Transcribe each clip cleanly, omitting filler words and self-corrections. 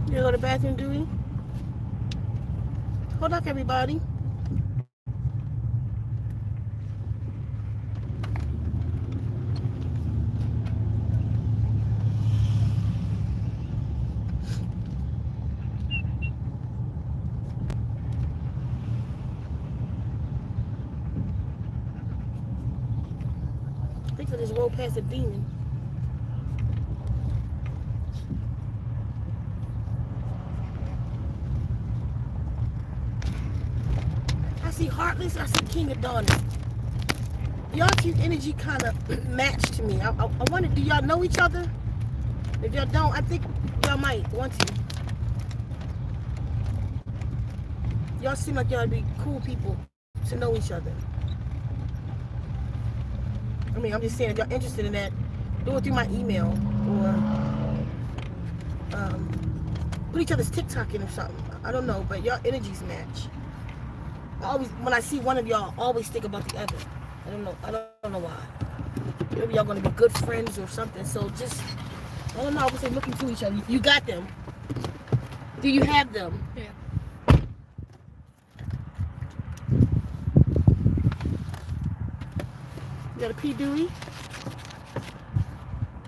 You go to the bathroom, Dewey? Hold up, everybody. I think I just rolled past a demon. I see Heartless, I see King of Darkness. Y'all two energy kind of match to me. I wonder, do y'all know each other? If y'all don't, I think y'all might want to. Y'all seem like y'all would be cool people to know each other. I mean, I'm just saying, if y'all interested in that, do it through my email or put each other's TikTok in or something. I don't know, but y'all energies match. I always, when I see one of y'all, I always think about the other. I don't know why. Maybe y'all gonna be good friends or something. So just, I don't know. I would say look into each other. You got them. Do you have them? Yeah. You got a P. Dewey?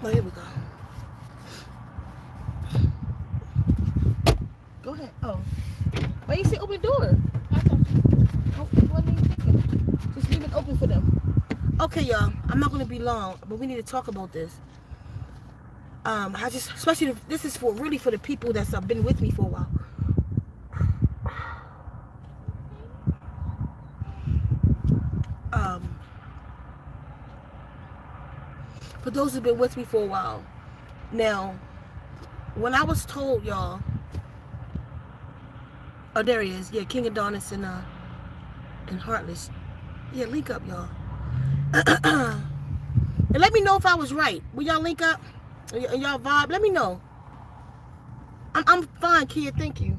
Oh, here we go. Go ahead. Oh. Why you say open the door? I thought you. Oh, what are you thinking? Just leave it open for them. Okay, y'all. I'm not gonna be long, but we need to talk about this. I just, especially this is for really for the people that's been with me for a while. For those who've been with me for a while. Now, when I was told, y'all, oh, there he is. Yeah, King Adonis and Heartless. Yeah, link up, y'all. And let me know if I was right. Will y'all link up? And y'all vibe? Let me know. I'm fine, kid. Thank you.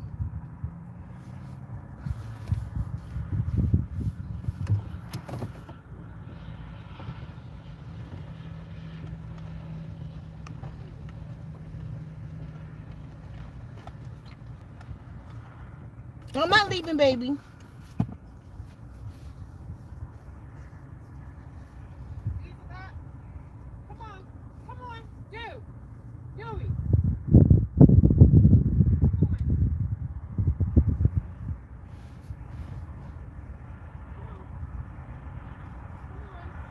I'm not leaving, baby.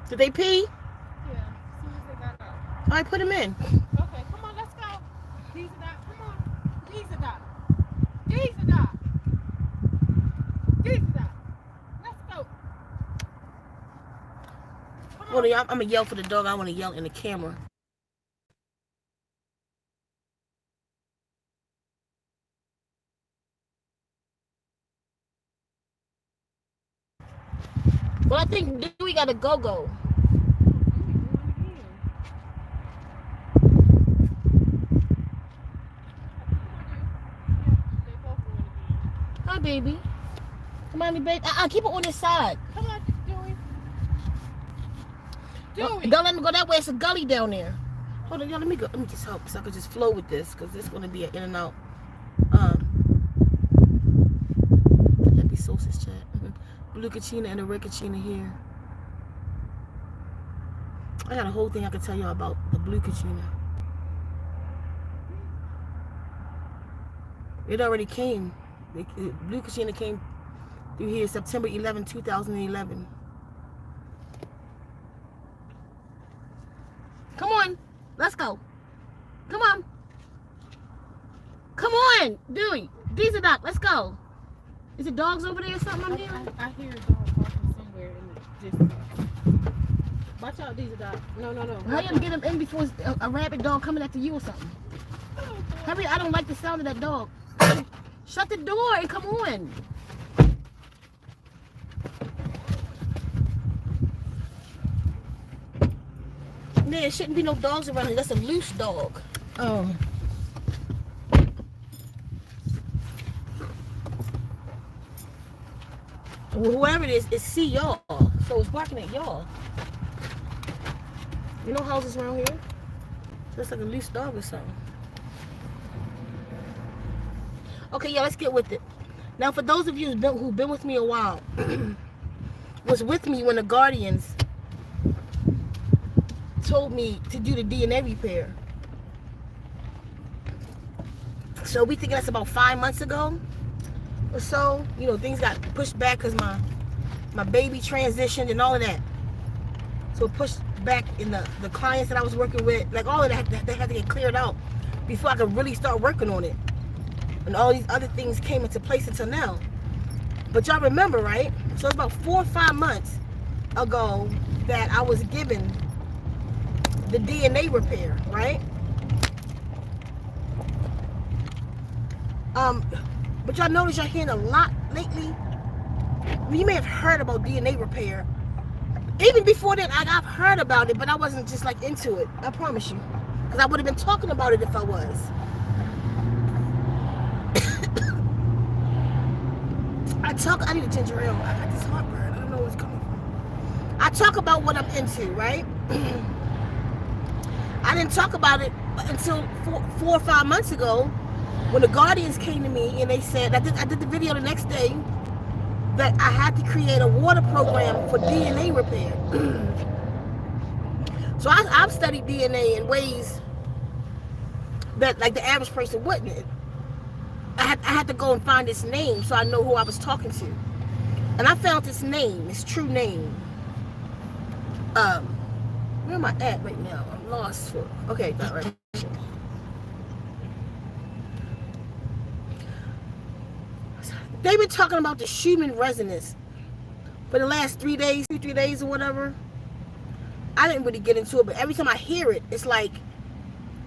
Did they pee? Yeah, as soon as they got up. All right, put them in. Okay, come on, let's go. These are that. Come on. These are that. These are that. These are that. Let's go. Hold on, I'm gonna yell for the dog. I want to yell in the camera. Well, I think we got a go-go. Hi, baby. Come on, baby. Keep it on this side. Come on, Dewey. Don't let me go that way. It's a gully down there. Hold on, y'all. Let me go. Let me just help so I can just flow with this, because this is gonna be an in and out. Happy solstice chat. Blue Kachina and the red Kachina here. I got a whole thing I can tell y'all about the blue Kachina. It already came. The blue Kachina came through here September 11, 2011. Come on. Let's go. Come on. Come on, Dewey. These are dogs. Let's go. Is it dogs over there or something I'm hearing? I hear a dog walking somewhere in the distance. Watch out, these are dogs. No. How you gonna get them in before a rabbit dog coming after you or something? Hurry, I don't like the sound of that dog. Shut the door and come on. Man, there shouldn't be no dogs around here. That's a loose dog. Oh. Whoever it is, see y'all. So it's barking at y'all. You know houses around here? Looks like a loose dog or something. Okay, yeah, let's get with it. Now, for those of you who've been with me a while, was with me when the Guardians told me to do the DNA repair. So we think that's about 5 months ago or so. You know, things got pushed back because my baby transitioned and all of that. So pushed back in the clients that I was working with, like all of that, they had to get cleared out before I could really start working on it. And all these other things came into place until now. But y'all remember, right? So it's about 4 or 5 months ago that I was given the DNA repair, right? But y'all notice y'all hearing a lot lately. You may have heard about DNA repair. Even before that, I've heard about it, but I wasn't just like into it. I promise you. Because I would have been talking about it if I was. I need a ginger ale. I got this heartburn. I don't know where it's coming from. I talk about what I'm into, right? I didn't talk about it until 4 or 5 months ago when the Guardians came to me and they said, I did the video the next day, that I had to create a water program for DNA repair. So I've studied DNA in ways that like the average person wouldn't. I had to go and find its name so I know who I was talking to. And I found its name, its true name. Where am I at right now? I'm lost. Okay, not right. They've been talking about the Shuman Resonance for the last 3 days, 2-3 days or whatever. I didn't really get into it, but every time I hear it, it's like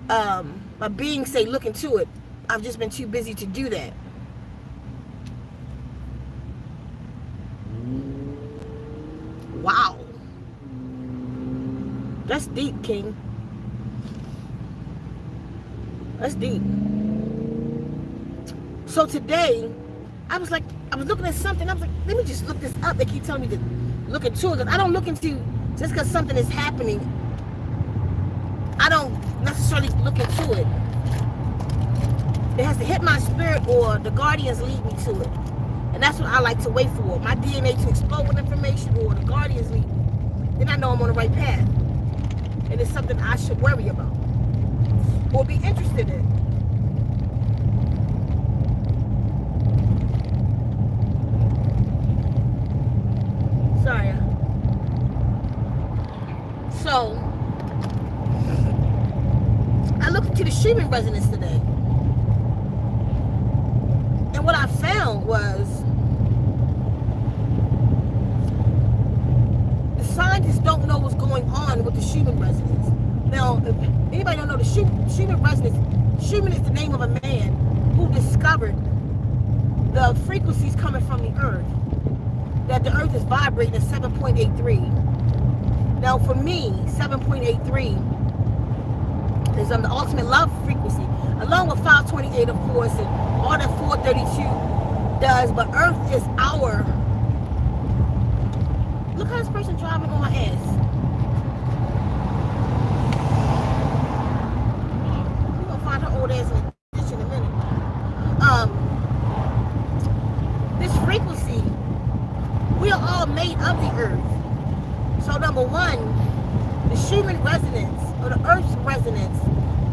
my being say, look into it. I've just been too busy to do that. Wow. That's deep, King. That's deep. So today, I was looking at something. I was like, let me just look this up. They keep telling me to look into it. Because I don't look into, just because something is happening, I don't necessarily look into it. It has to hit my spirit or the Guardians lead me to it. And that's what I like to wait for. My DNA to explode with information or the Guardians lead me. Then I know I'm on the right path. And it's something I should worry about. Or be interested in. Sorry. So, I looked into the Shuman Resonance today. And what I found was the scientists don't know what's going on with the Shuman Resonance. Now, if anybody don't know the Shuman Resonance, Shuman is the name of a man who discovered the frequencies coming from the earth. That the earth is vibrating at 7.83. Now for me, 7.83 is the ultimate love frequency, along with 528 of course, and all that 432 does, but earth is our, look how this person driving on my ass. We're gonna find her old ass in the ditch in a minute. This frequency, we are all made of the earth. So number one, the Shuman Resonance, or the earth's resonance,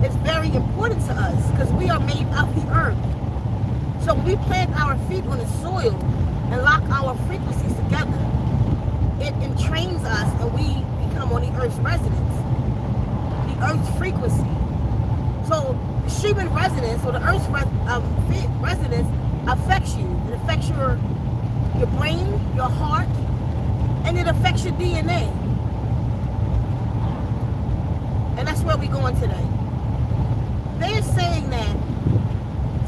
is very important to us because we are made of the earth. So when we plant our feet on the soil and lock our frequencies together, it entrains us and we become on the earth's resonance, the earth's frequency. So the Shuman Resonance, or the earth's resonance, affects you. It affects your brain, your heart, and it affects your DNA. And that's where we're going today. They're saying that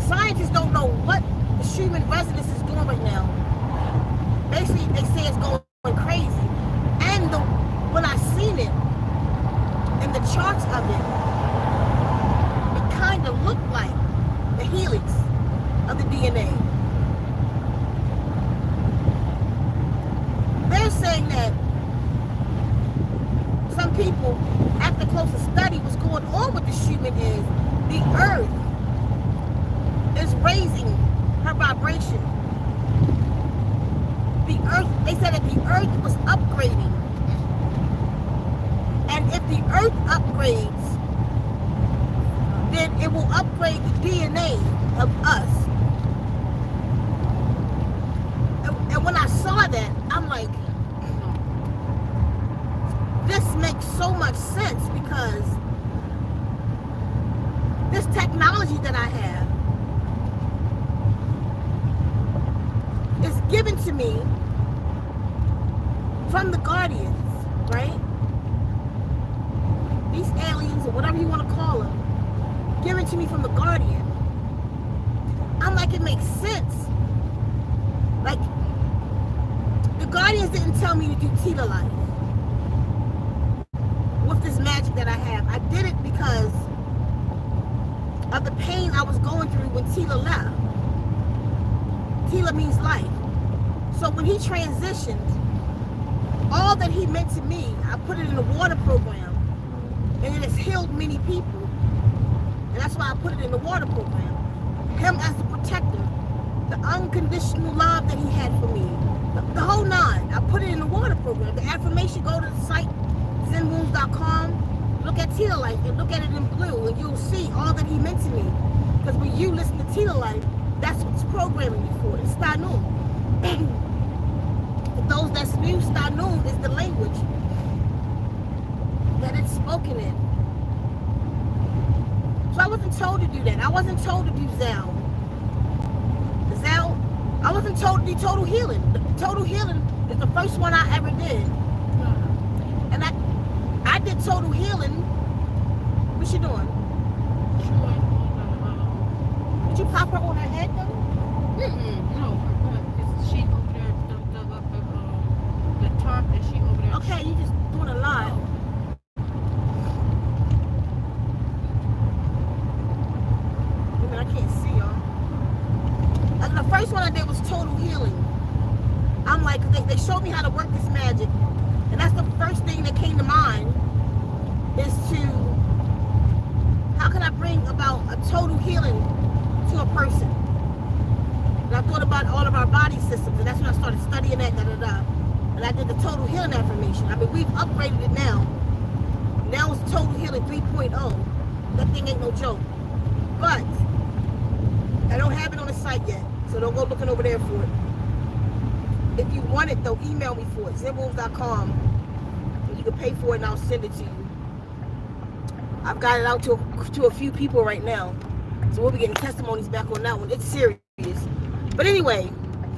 scientists don't know what the Shuman Resonance is doing right now. Basically, they say it's going crazy. And when I seen it, in the charts of it, it kind of looked like the helix of the DNA. They're saying that some people, after closer study, what's going on with the Shuman is the earth is raising her vibration. The earth, they said that the earth was upgrading. And if the earth upgrades, then it will upgrade the DNA of us. And when I saw that, I'm like, this makes so much sense, because this technology that I have is given to me from the Guardians, right? These aliens, or whatever you want to call them, given to me from the Guardian. I'm like, it makes sense. Like, the Guardians didn't tell me to do Tita life with this magic that I have. I did it because of the pain I was going through when Tila left. Tila means life. So when he transitioned, all that he meant to me, I put it in the water program, and it has healed many people. And that's why I put it in the water program. Him as the protector, the unconditional love that he had for me, the whole nine. I put it in the water program. The affirmation, go to the site, zenwounds.com, look at Tila Life and look at it in blue, and you'll see all that he meant to me. Because when you listen to Tila Life, that's what it's programming you for. It's Stanun. For those that's new, Stanun is the language that it's spoken in. So I wasn't told to do that. I wasn't told to do Zell. I wasn't told to do total healing. Total healing is the first one I ever did. And I did total healing. What's she doing? Did you pop her on her head though? No, she over there dug up the tarp, and she over there. Okay, you just doing a lie. I can't see y'all. And the first one I did was total healing. I'm like, they showed me how to work this magic, and that's the first thing that came to mind, is to, how can I bring about a total healing to a person? And I thought about all of our body systems, and that's when I started studying that, and I did the total healing affirmation. I mean, we've upgraded it now. Now it's total healing 3.0. That thing ain't no joke. But I don't have it on the site yet, so don't go looking over there for it. If you want it, though, email me for it, zenwounds.com, and you can pay for it and I'll send it to you. I've got it out to a few people right now, so we'll be getting testimonies back on that one. It's serious. But anyway,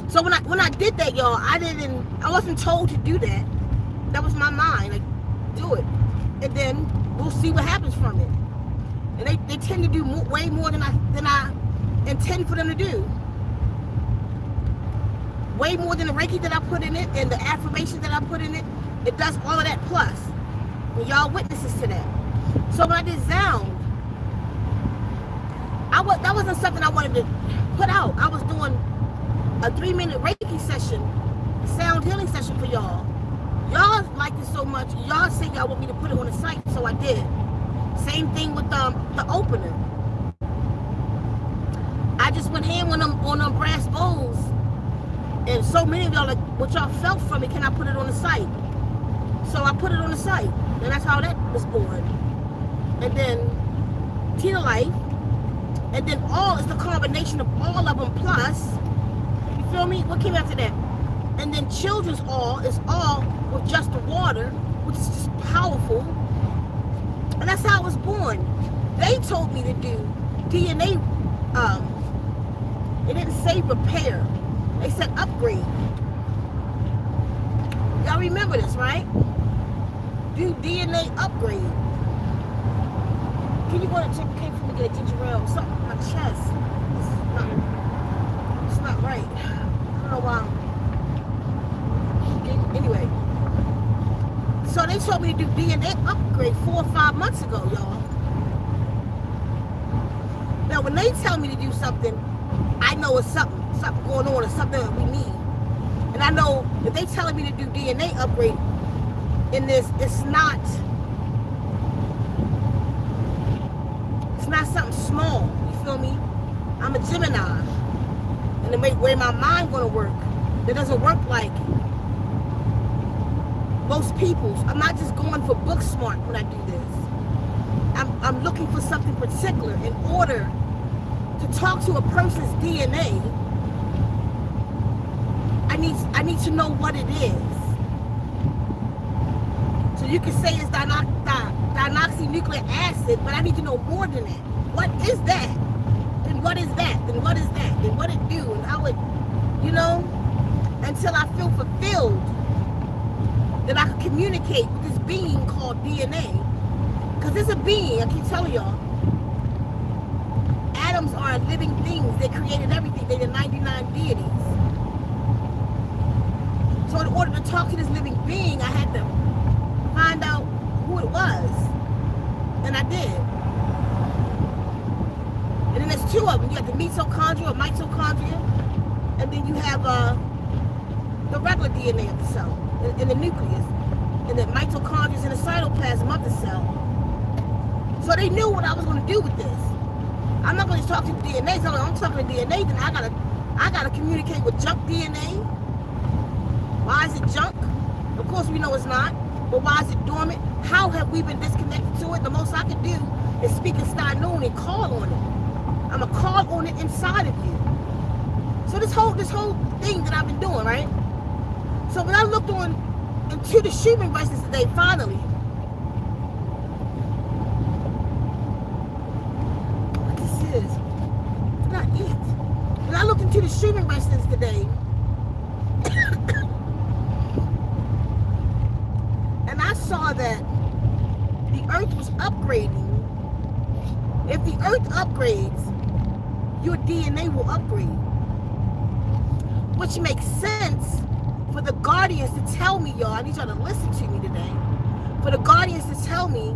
so when I did that, y'all, I wasn't told to do that. That was my mind, like, do it, and then we'll see what happens from it. And they tend to do way more than I intend for them to do. Way more than the Reiki that I put in it and the affirmation that I put in it. It does all of that plus. And y'all witnesses to that. So when I did Sound, that wasn't something I wanted to put out. I was doing a 3-minute Reiki session, sound healing session for y'all. Y'all liked it so much. Y'all say y'all want me to put it on the site, so I did. Same thing with the opener. I just went ham on them brass bowls, and so many of y'all like, what y'all felt from it, can I put it on the site? So I put it on the site, and that's how that was born. And then Tina Life, and then all is the combination of all of them plus, you feel me? What came after that? And then Children's All is all with just the water, which is just powerful. And that's how it was born. They told me to do DNA. It didn't say repair. They said upgrade. Y'all remember this, right? Do DNA upgrade. Can you go to check came for me to get a ginger ale? Something on my chest. It's not right. I don't know why. Anyway. So they told me to do DNA upgrade 4 or 5 months ago, y'all. Now, when they tell me to do something, I know it's something going on, or something that we need. And I know if they telling me to do DNA upgrade in this, it's not something small. You feel me? I'm a Gemini. the way my mind gonna work. That doesn't work like most people's. I'm not just going for book smart when I do this. I'm looking for something particular in order to talk to a person's DNA. I need to know what it is. So you can say it's deoxynucleic acid, but I need to know more than that. What is that? Then what is that? Then what is that? Then what it do and how it, until I feel fulfilled, that I can communicate with this being called DNA. Because it's a being, I keep telling y'all. Atoms are living things. They created everything. They're the 99 deities. So in order to talk to this living being, I had to find out who it was. And I did. And then there's two of them. You have the mitochondria or mitochondria. And then you have the regular DNA of the cell in the nucleus. And the mitochondria is in the cytoplasm of the cell. So they knew what I was going to do with this. I'm not going to talk to the DNA. So I'm talking to DNA, then I gotta communicate with junk DNA. Why is it junk? Of course we know it's not. But why is it dormant? How have we been disconnected to it? The most I can do is speak in Steinoon and call on it. I'm going to call on it inside of you. So this whole thing that I've been doing, right? So when I looked into the Shuman Resonance today, finally, what this is, did not eat. When I looked into the Shuman Resonance today, and I saw that the earth was upgrading. If the earth upgrades, your DNA will upgrade. Which makes sense for the guardians to tell me, y'all, I need y'all to listen to me today. For the guardians to tell me,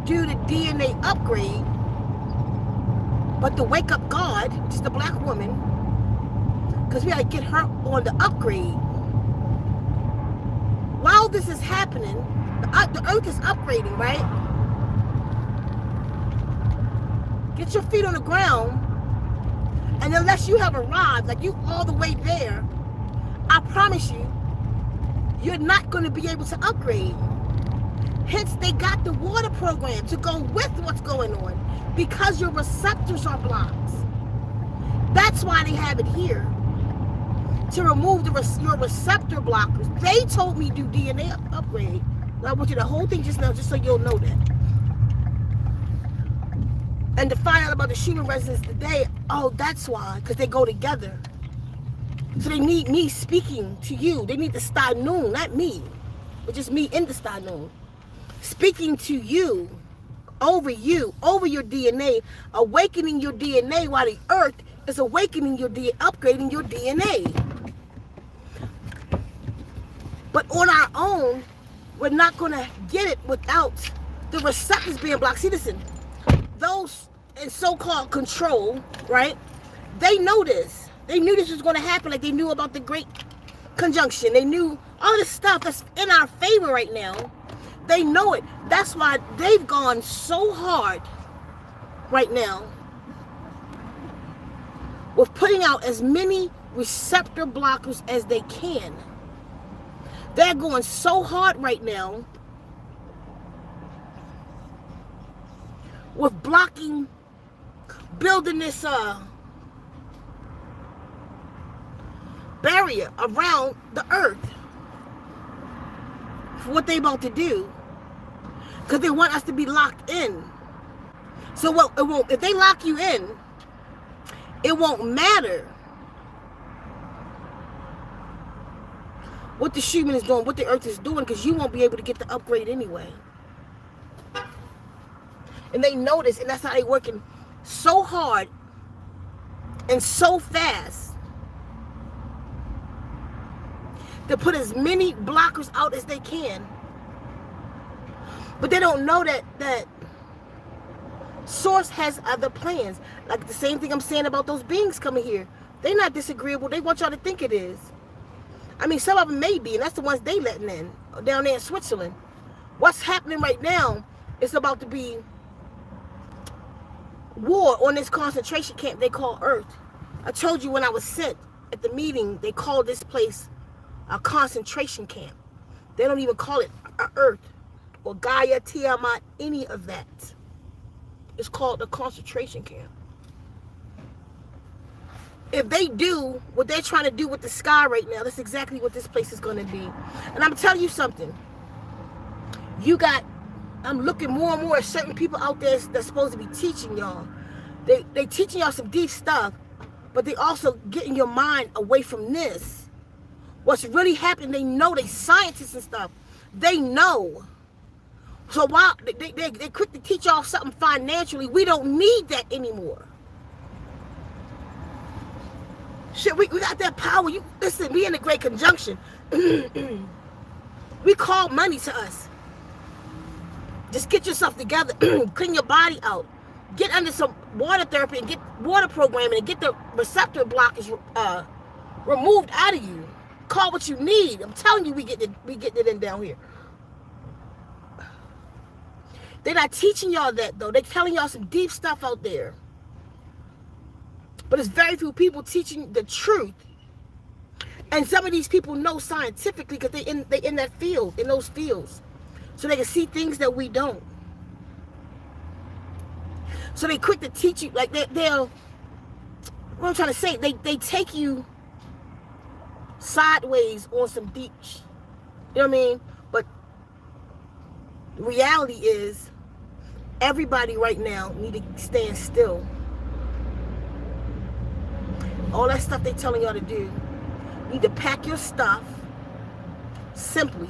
do the DNA upgrade, but the wake up God, which is the black woman, because we gotta get her on the upgrade. While this is happening, the earth is upgrading, right? Get your feet on the ground, and unless you have arrived, like you all the way there, I promise you, you're not going to be able to upgrade. Hence, they got the water program to go with what's going on, because your receptors are blocked. That's why they have it here, to remove your receptor blockers. They told me do DNA upgrade. I want you to whole thing just now, just so you'll know that. And to find out about the Shuman Resonance today, oh, that's why, because they go together. So they need me speaking to you. They need the Steinoon, not me, but just me in the Steinoon. Speaking to you, over your DNA, awakening your DNA while the earth is awakening your DNA, upgrading your DNA. But on our own, we're not going to get it without the receptors being blocked. See, listen, those in so-called control, right? They know this. They knew this was going to happen, like they knew about the Great Conjunction. They knew all this stuff that's in our favor right now. They know it. That's why they've gone so hard right now with putting out as many receptor blockers as they can. They're going so hard right now with blocking, building this barrier around the earth for what they about to do, because they want us to be locked in. So what it won't, if they lock you in, it won't matter what the Shuman is doing, what the earth is doing, because you won't be able to get the upgrade anyway. And they know this, and that's how they're working so hard and so fast to put as many blockers out as they can. But they don't know that Source has other plans. Like the same thing I'm saying about those beings coming here. They're not disagreeable. They want y'all to think it is. I mean, some of them may be, and that's the ones they letting in down there in Switzerland. What's happening right now is about to be war on this concentration camp they call Earth. I told you when I was sent at the meeting, they call this place a concentration camp. They don't even call it Earth or Gaia, Tiamat, any of that. It's called a concentration camp. If they do what they're trying to do with the sky right now, that's exactly what this place is going to be. And I'm telling you something. I'm looking more and more at certain people out there that's supposed to be teaching y'all. They teaching y'all some deep stuff, but they also getting your mind away from this. What's really happening, they know, they scientists and stuff. They know. So while they quick to teach y'all something financially, we don't need that anymore. Shit, we got that power. You listen, we in a great conjunction. We call money to us. Just get yourself together, clean your body out, get under some water therapy and get water programming and get the receptor blockage removed out of you. Call what you need. I'm telling you, we get it in down here. They're not teaching y'all that though. They're telling y'all some deep stuff out there. But it's very few people teaching the truth. And some of these people know scientifically because they in that field, in those fields. So they can see things that we don't. So they quick to teach you, like they'll, what I'm trying to say, they take you sideways on some deep, you know what I mean? But the reality is, everybody right now need to stand still. All that stuff they telling y'all to do, you need to pack your stuff, simply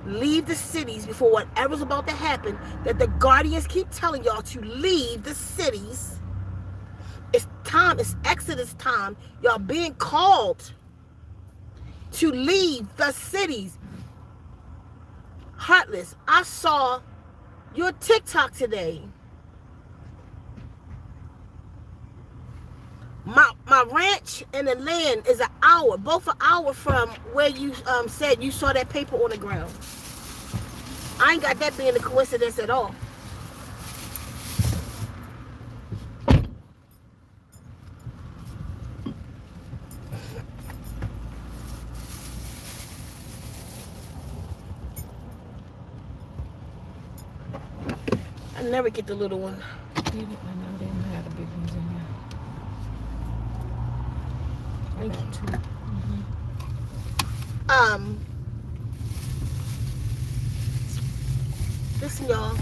leave the cities before whatever's about to happen, that the guardians keep telling y'all to leave the cities. It's time, it's Exodus time. Y'all being called to leave the cities. Heartless, I saw your TikTok today. My ranch and the land is both an hour from where you said you saw that paper on the ground. I ain't got that being a coincidence at all. I never get the little one. I know they don't have the big ones in there. Thank you. Listen, y'all.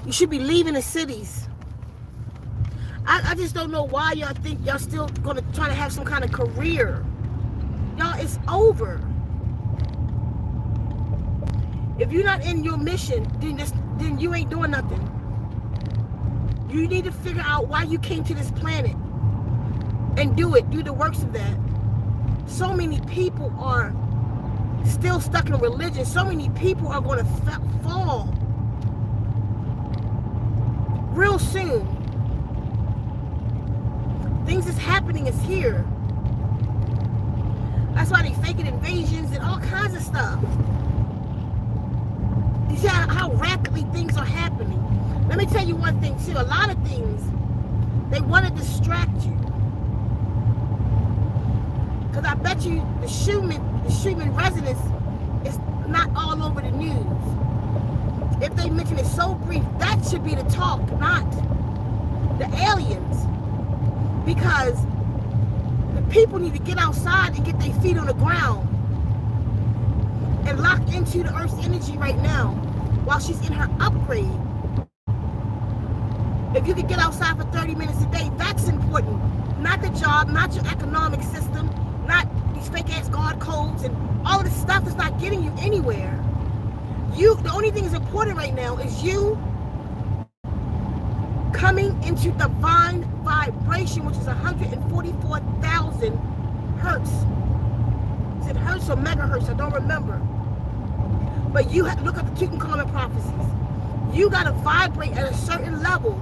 You should be leaving the cities. I just don't know why y'all think y'all still gonna try to have some kind of career. Y'all, it's over. If you're not in your mission, then you ain't doing nothing. You need to figure out why you came to this planet and do the works of that. So many people are still stuck in religion. So many people are going to fall real soon. Things is happening, is here. That's why they faking invasions and all kinds of stuff. You see how rapidly things are happening. Let me tell you one thing too. A lot of things, they want to distract you. Because I bet you the Shuman Resonance is not all over the news. If they mention it so brief, that should be the talk, not the aliens. Because the people need to get outside and get their feet on the ground and lock into the Earth's energy right now while she's in her upgrade. If you could get outside for 30 minutes a day, that's important. Not the job, not your economic system, not these fake-ass guard codes and all of this stuff is not getting you anywhere. The only thing that's important right now is you coming into divine vibration, which is 144,000 hertz. Is it hertz or megahertz? I don't remember. But you have, look at the Tutankhamun prophecies. You got to vibrate at a certain level.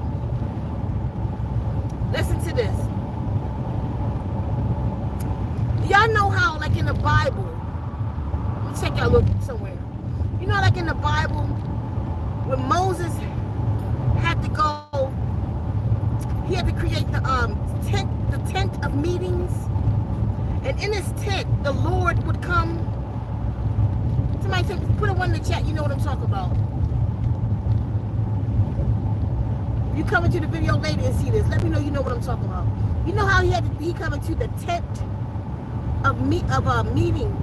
Listen to this. Y'all know how, like in the Bible, let me take y'all a look somewhere. You know, like in the Bible, when Moses had to go, he had to create the And in this tent, the Lord would come. Somebody put a one in the chat, you know what I'm talking about. You come into the video later and see this. Let me know you know what I'm talking about. You know how he come into the tent of a meeting.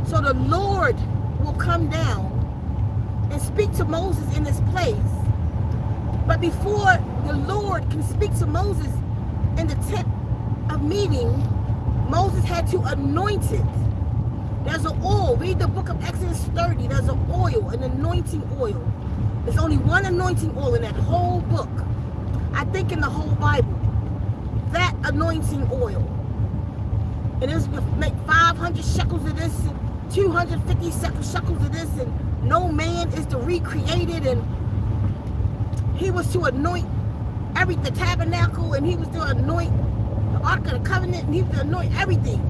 So the Lord will come down and speak to Moses in this place. But before the Lord can speak to Moses in the tent of meeting, Moses had to anoint it. There's an oil. Read the book of Exodus 30. There's an oil, an anointing oil. There's only one anointing oil in that whole book. I think in the whole Bible. That anointing oil. And it was to make 500 shekels of this and 250 shekels of this, and no man is to recreate it. And he was to anoint the tabernacle, and he was to anoint the Ark of the Covenant, and he was to anoint everything.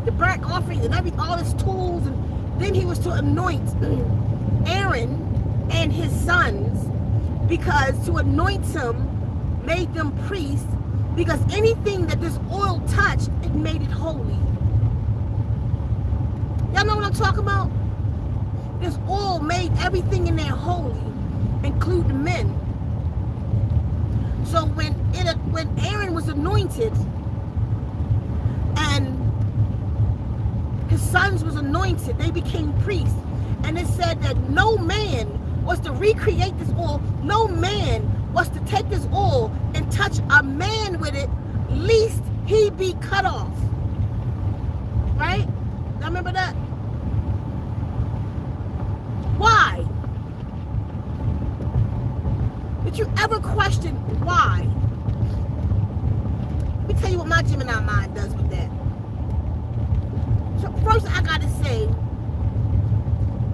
The burnt offerings and all his tools, and then he was to anoint Aaron and his sons, because to anoint him made them priests, because anything that this oil touched, it made it holy. Y'all know what I'm talking about? This oil made everything in there holy, including the men. So when Aaron was anointed and his sons was anointed, they became priests. And it said that no man was to recreate this oil. No man was to take this oil and touch a man with it, lest he be cut off. Right? Y'all remember that? Why? Did you ever question why? Let me tell you what my Gemini mind does with that. So first I gotta say,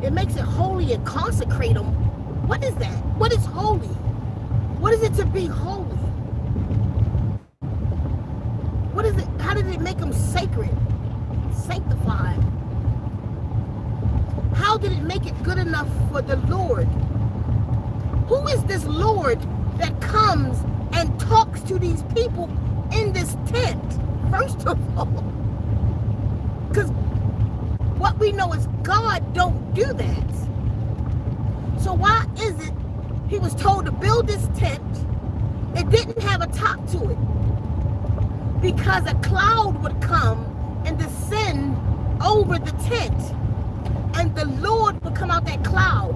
it makes it holy and consecrate them. What is that? What is holy? What is it to be holy? What is it? How did it make them sacred, sanctified? How did it make it good enough for the Lord? Who is this Lord that comes and talks to these people in this tent? First of all, because what we know is God don't do that. So why is it he was told to build this tent? It didn't have a top to it, because a cloud would come and descend over the tent, and the Lord would come out that cloud.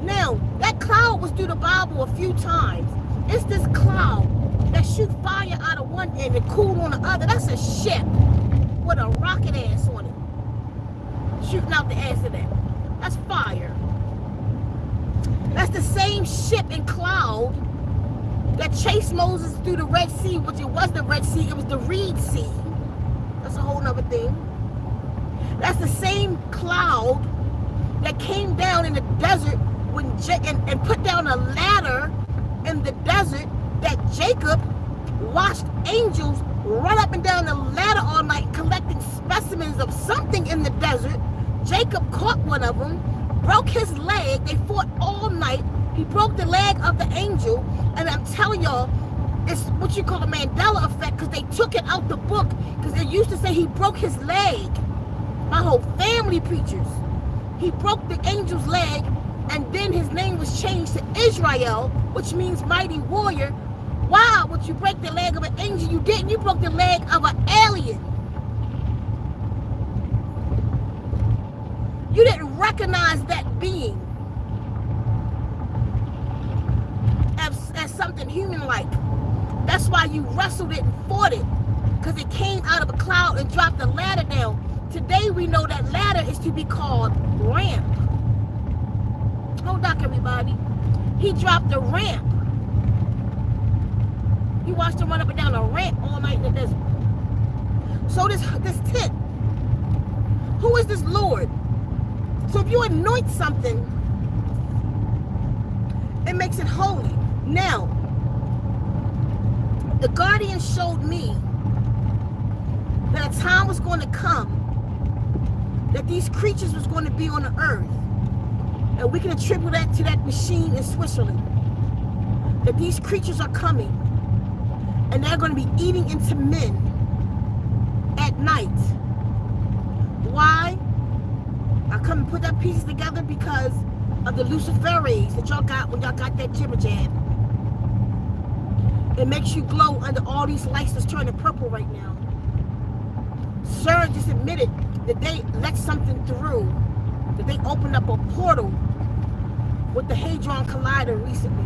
Now, that cloud was through the Bible a few times. It's this cloud that shoot fire out of one end and cool on the other. That's a ship with a rocket ass on it, shooting out the ass of that. That's fire. That's the same ship and cloud that chased Moses through the Red Sea, which it was the Red Sea, it was the Reed Sea. That's a whole nother thing. That's the same cloud that came down in the desert when and put down a ladder in the desert, that Jacob watched angels run up and down the ladder all night collecting specimens of something in the desert. Jacob caught one of them, broke his leg. They fought all night. He broke the leg of the angel, and I'm telling y'all, it's what you call a Mandela effect, because they took it out the book, because it used to say he broke his leg. My whole family preachers. He broke the angel's leg, and then his name was changed to Israel, which means mighty warrior. Why would you break the leg of an angel? You didn't. You broke the leg of an alien. You didn't recognize that being as something human-like. That's why you wrestled it and fought it, because it came out of a cloud and dropped the ladder down. Today we know that ladder is to be called ramp. Hold on, everybody. He dropped the ramp. You watched him run up and down a ramp all night in the desert. So this tent, who is this Lord? So if you anoint something, it makes it holy. Now, the guardian showed me that a time was going to come that these creatures was going to be on the earth. And we can attribute that to that machine in Switzerland. That these creatures are coming, and they're going to be eating into men at night. why I come and put that pieces together? Because of the Luciferays that y'all got when y'all got that jibber jab. It makes you glow under all these lights that's turning purple right now. Sir just admitted that they let something through, that they opened up a portal with the Hadron Collider recently.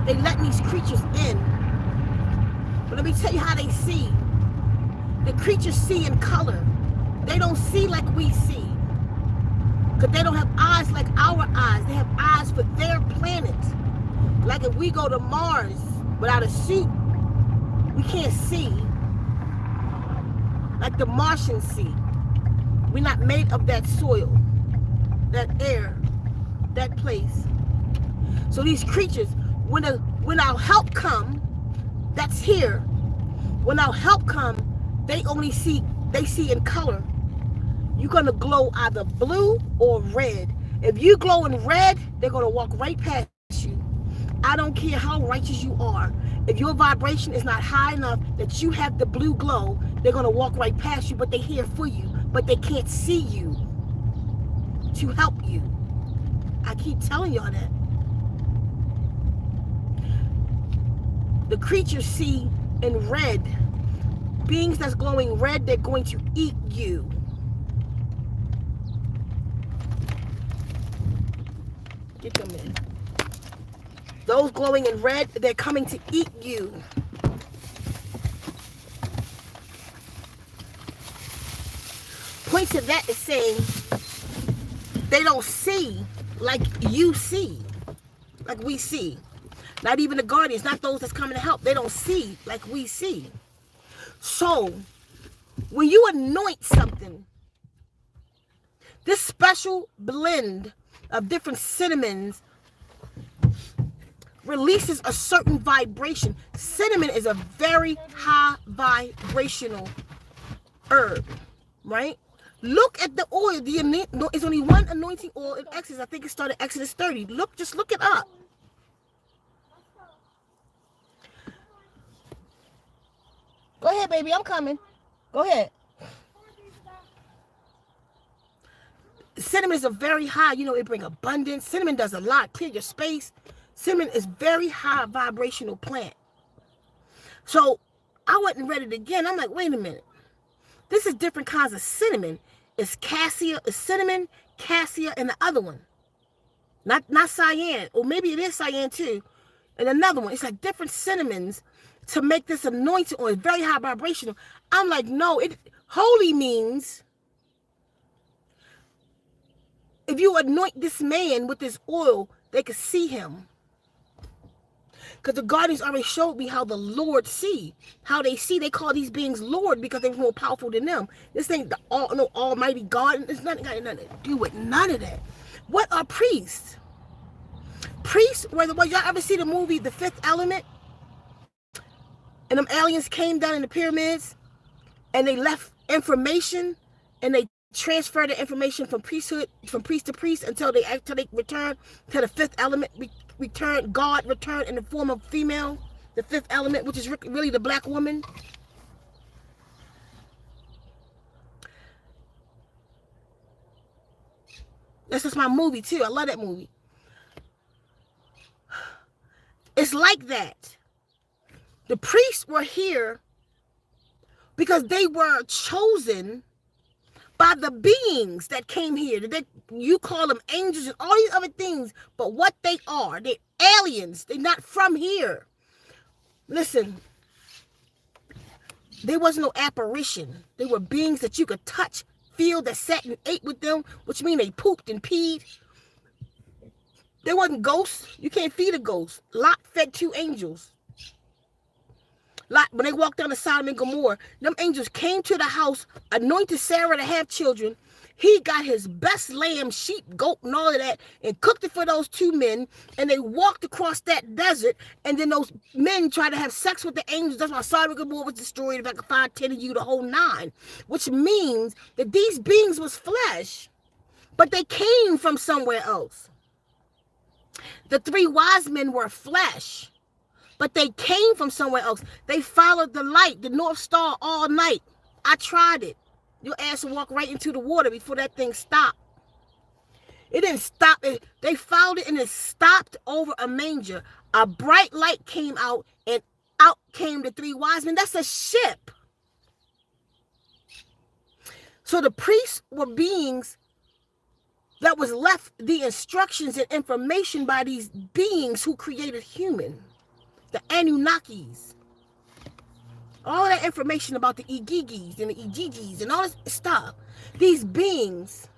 They let these creatures in. But let me tell you how they see. The creatures see in color. They don't see like we see. Because they don't have eyes like our eyes. They have eyes for their planet. Like if we go to Mars without a suit, we can't see like the Martians see. We're not made of that soil, that air, that place. So these creatures, when our help come, that's here. When our help come, they see in color. You're gonna glow either blue or red. If you glow in red, they're gonna walk right past you. I don't care how righteous you are. If your vibration is not high enough that you have the blue glow, they're gonna walk right past you, but they're here for you, but they can't see you to help you. I keep telling y'all that. The creatures see in red. Beings that's glowing red, they're going to eat you. Get them in. Those glowing in red, they're coming to eat you. Points of that is saying they don't see like you see, like we see. Not even the guardians, not those that's coming to help. They don't see like we see. So, when you anoint something, this special blend of different cinnamons releases a certain vibration. Cinnamon is a very high vibrational herb, right? Look at the oil. It's only one anointing oil in Exodus. I think it started Exodus 30. Just look it up. Go ahead, baby. I'm coming. Go ahead. Cinnamon is a very high, it brings abundance. Cinnamon does a lot. Clear your space. Cinnamon is very high vibrational plant. So I went and read it again. I'm like, wait a minute. This is different kinds of cinnamon. It's cassia, it's cinnamon, cassia, and the other one. Not cyan. Or maybe it is cyan too. And another one. It's like different cinnamons to make this anointing oil. It's very high vibrational. I'm like, no, holy means if you anoint this man with this oil, they could see him. Because the guardians already showed me how the Lord see. How they see. They call these beings Lord because they're more powerful than them. This ain't the almighty God. It's nothing got nothing to do with none of that. What are priests? Priests, y'all ever see the movie The Fifth Element? And them aliens came down in the pyramids and they left information and they transferred the information from priest to priest until they return to the fifth element. God returned in the form of female, the fifth element, which is really the black woman. That's just my movie too. I love that movie. It's like that. The priests were here because they were chosen by the beings that came here. You call them angels and all these other things, but what they are, they're aliens. They're not from here. Listen, there was no apparition. They were beings that you could touch, feel, that sat and ate with them, which means they pooped and peed. They wasn't ghosts. You can't feed a ghost. Lot fed 2 angels. Lot, when they walked down to Sodom and Gomorrah, them angels came to the house, anointed Sarah to have children. He got his best lamb, sheep, goat, and all of that, and cooked it for those 2 men. And they walked across that desert. And then those men tried to have sex with the angels. That's why Sodom and Gomorrah was destroyed. If I could find 10 of you, the whole 9. Which means that these beings was flesh, but they came from somewhere else. The 3 wise men were flesh, but they came from somewhere else. They followed the light, the North Star, all night. I tried it. Your ass will walk right into the water before that thing stopped. It didn't stop. They found it and it stopped over a manger. A bright light came out and out came the three wise men. That's a ship. So the priests were beings that was left the instructions and information by these beings who created human. The Anunnakis. All that information about the Igigis and the Igigis and all this stuff. These beings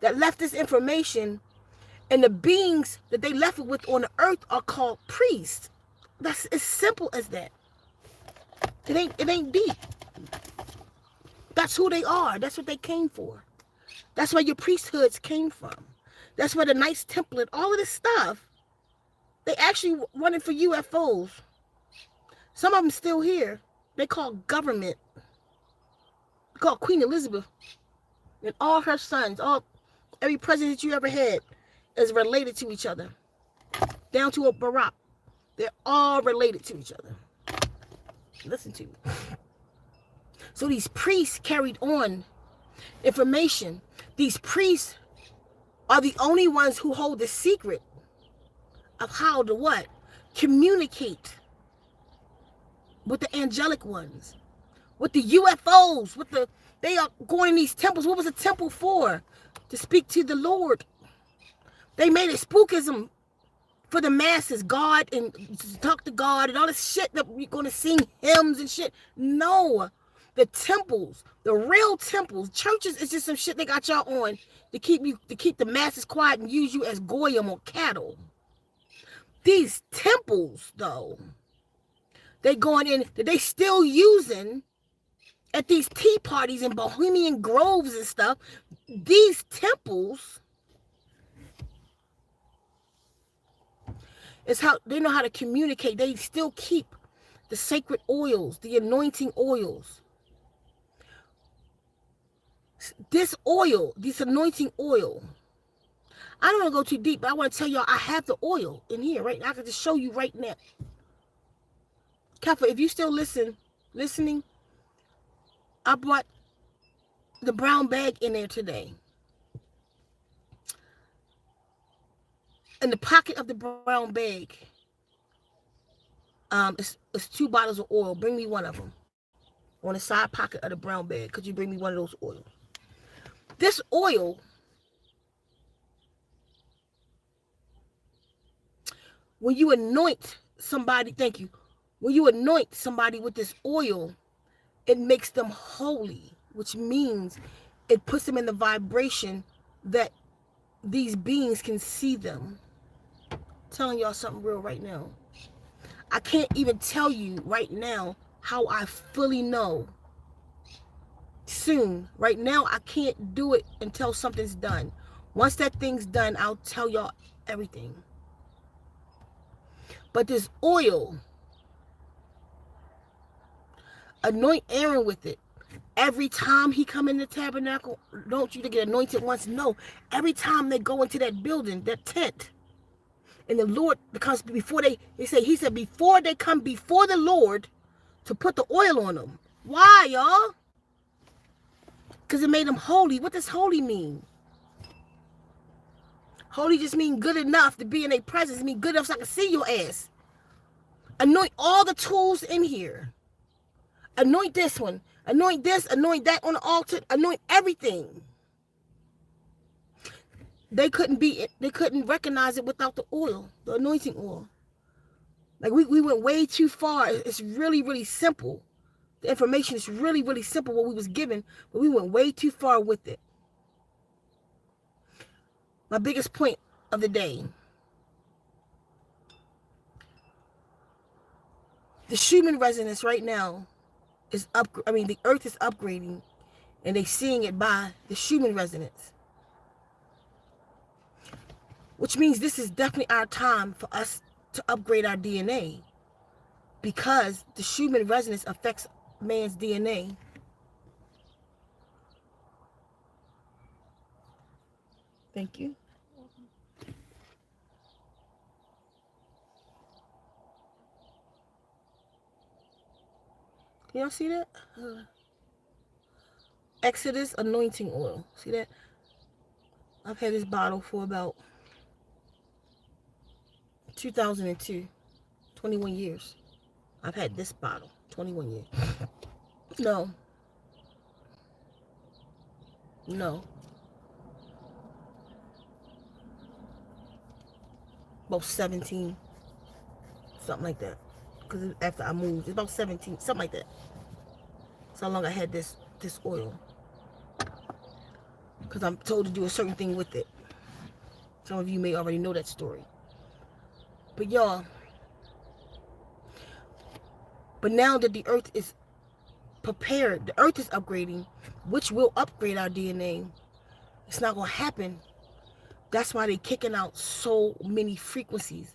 that left this information, and the beings that they left it with on the earth are called priests. That's as simple as that. It ain't deep. That's who they are. That's what they came for. That's where your priesthoods came from. That's where the Knights Templar, all of this stuff, they actually running for UFOs. Some of them still here. They call government. They call Queen Elizabeth and all her sons, every president you ever had is related to each other. Down to a Barack. They're all related to each other. Listen to me. So these priests carried on information. These priests are the only ones who hold the secret of how to what? Communicate with the angelic ones, with the UFOs, they are going in these temples. What was a temple for? To speak to the Lord. They made it spookism for the masses, God, and to talk to God and all this shit that we're going to sing hymns and shit. No, the temples, the real temples, churches is just some shit they got y'all on to keep the masses quiet and use you as goyim or cattle. These temples, though, they going in, that they still using at these tea parties and Bohemian groves and stuff. These temples is how they know how to communicate. They still keep the sacred oils, the anointing oils. This oil, this anointing oil. I don't want to go too deep, but I want to tell y'all I have the oil in here right now. I can just show you right now. Kappa, if you still listening, I brought the brown bag in there today. In the pocket of the brown bag, it's 2 bottles of oil. Bring me one of them. On the side pocket of the brown bag. Could you bring me one of those oils? This oil, when you anoint somebody, thank you. When you anoint somebody with this oil, it makes them holy, which means it puts them in the vibration that these beings can see them. I'm telling y'all something real right now. I can't even tell you right now how I fully know. Soon. Right now, I can't do it until something's done. Once that thing's done, I'll tell y'all everything. But this oil, anoint Aaron with it. Every time he come in the tabernacle, don't you to get anointed once? No. Every time they go into that building, that tent, and the Lord, because before he said before they come before the Lord to put the oil on them. Why, y'all? Because it made them holy. What does holy mean? Holy just mean good enough to be in their presence. It mean good enough so I can see your ass. Anoint all the tools in here. Anoint this one. Anoint this. Anoint that on the altar. Anoint everything. They couldn't recognize it without the oil, the anointing oil. Like we went way too far. It's really, really simple. The information is really, really simple what we was given, but we went way too far with it. My biggest point of the day. The Shuman Resonance right now is the earth is upgrading, and they seeing it by the Shuman Resonance. Which means this is definitely our time for us to upgrade our DNA, because the Shuman Resonance affects man's DNA. Thank you. Y'all see that? Exodus anointing oil. See that? I've had this bottle for about 2002. 21 years. I've had this bottle. 21 years. No. No. About 17. Something like that. Because after I moved, it's about 17. Something like that. That's how long I had this oil. Because I'm told to do a certain thing with it. Some of you may already know that story. But y'all, but now that the earth is prepared, the earth is upgrading, which will upgrade our DNA. It's not going to happen. That's why they're kicking out so many frequencies,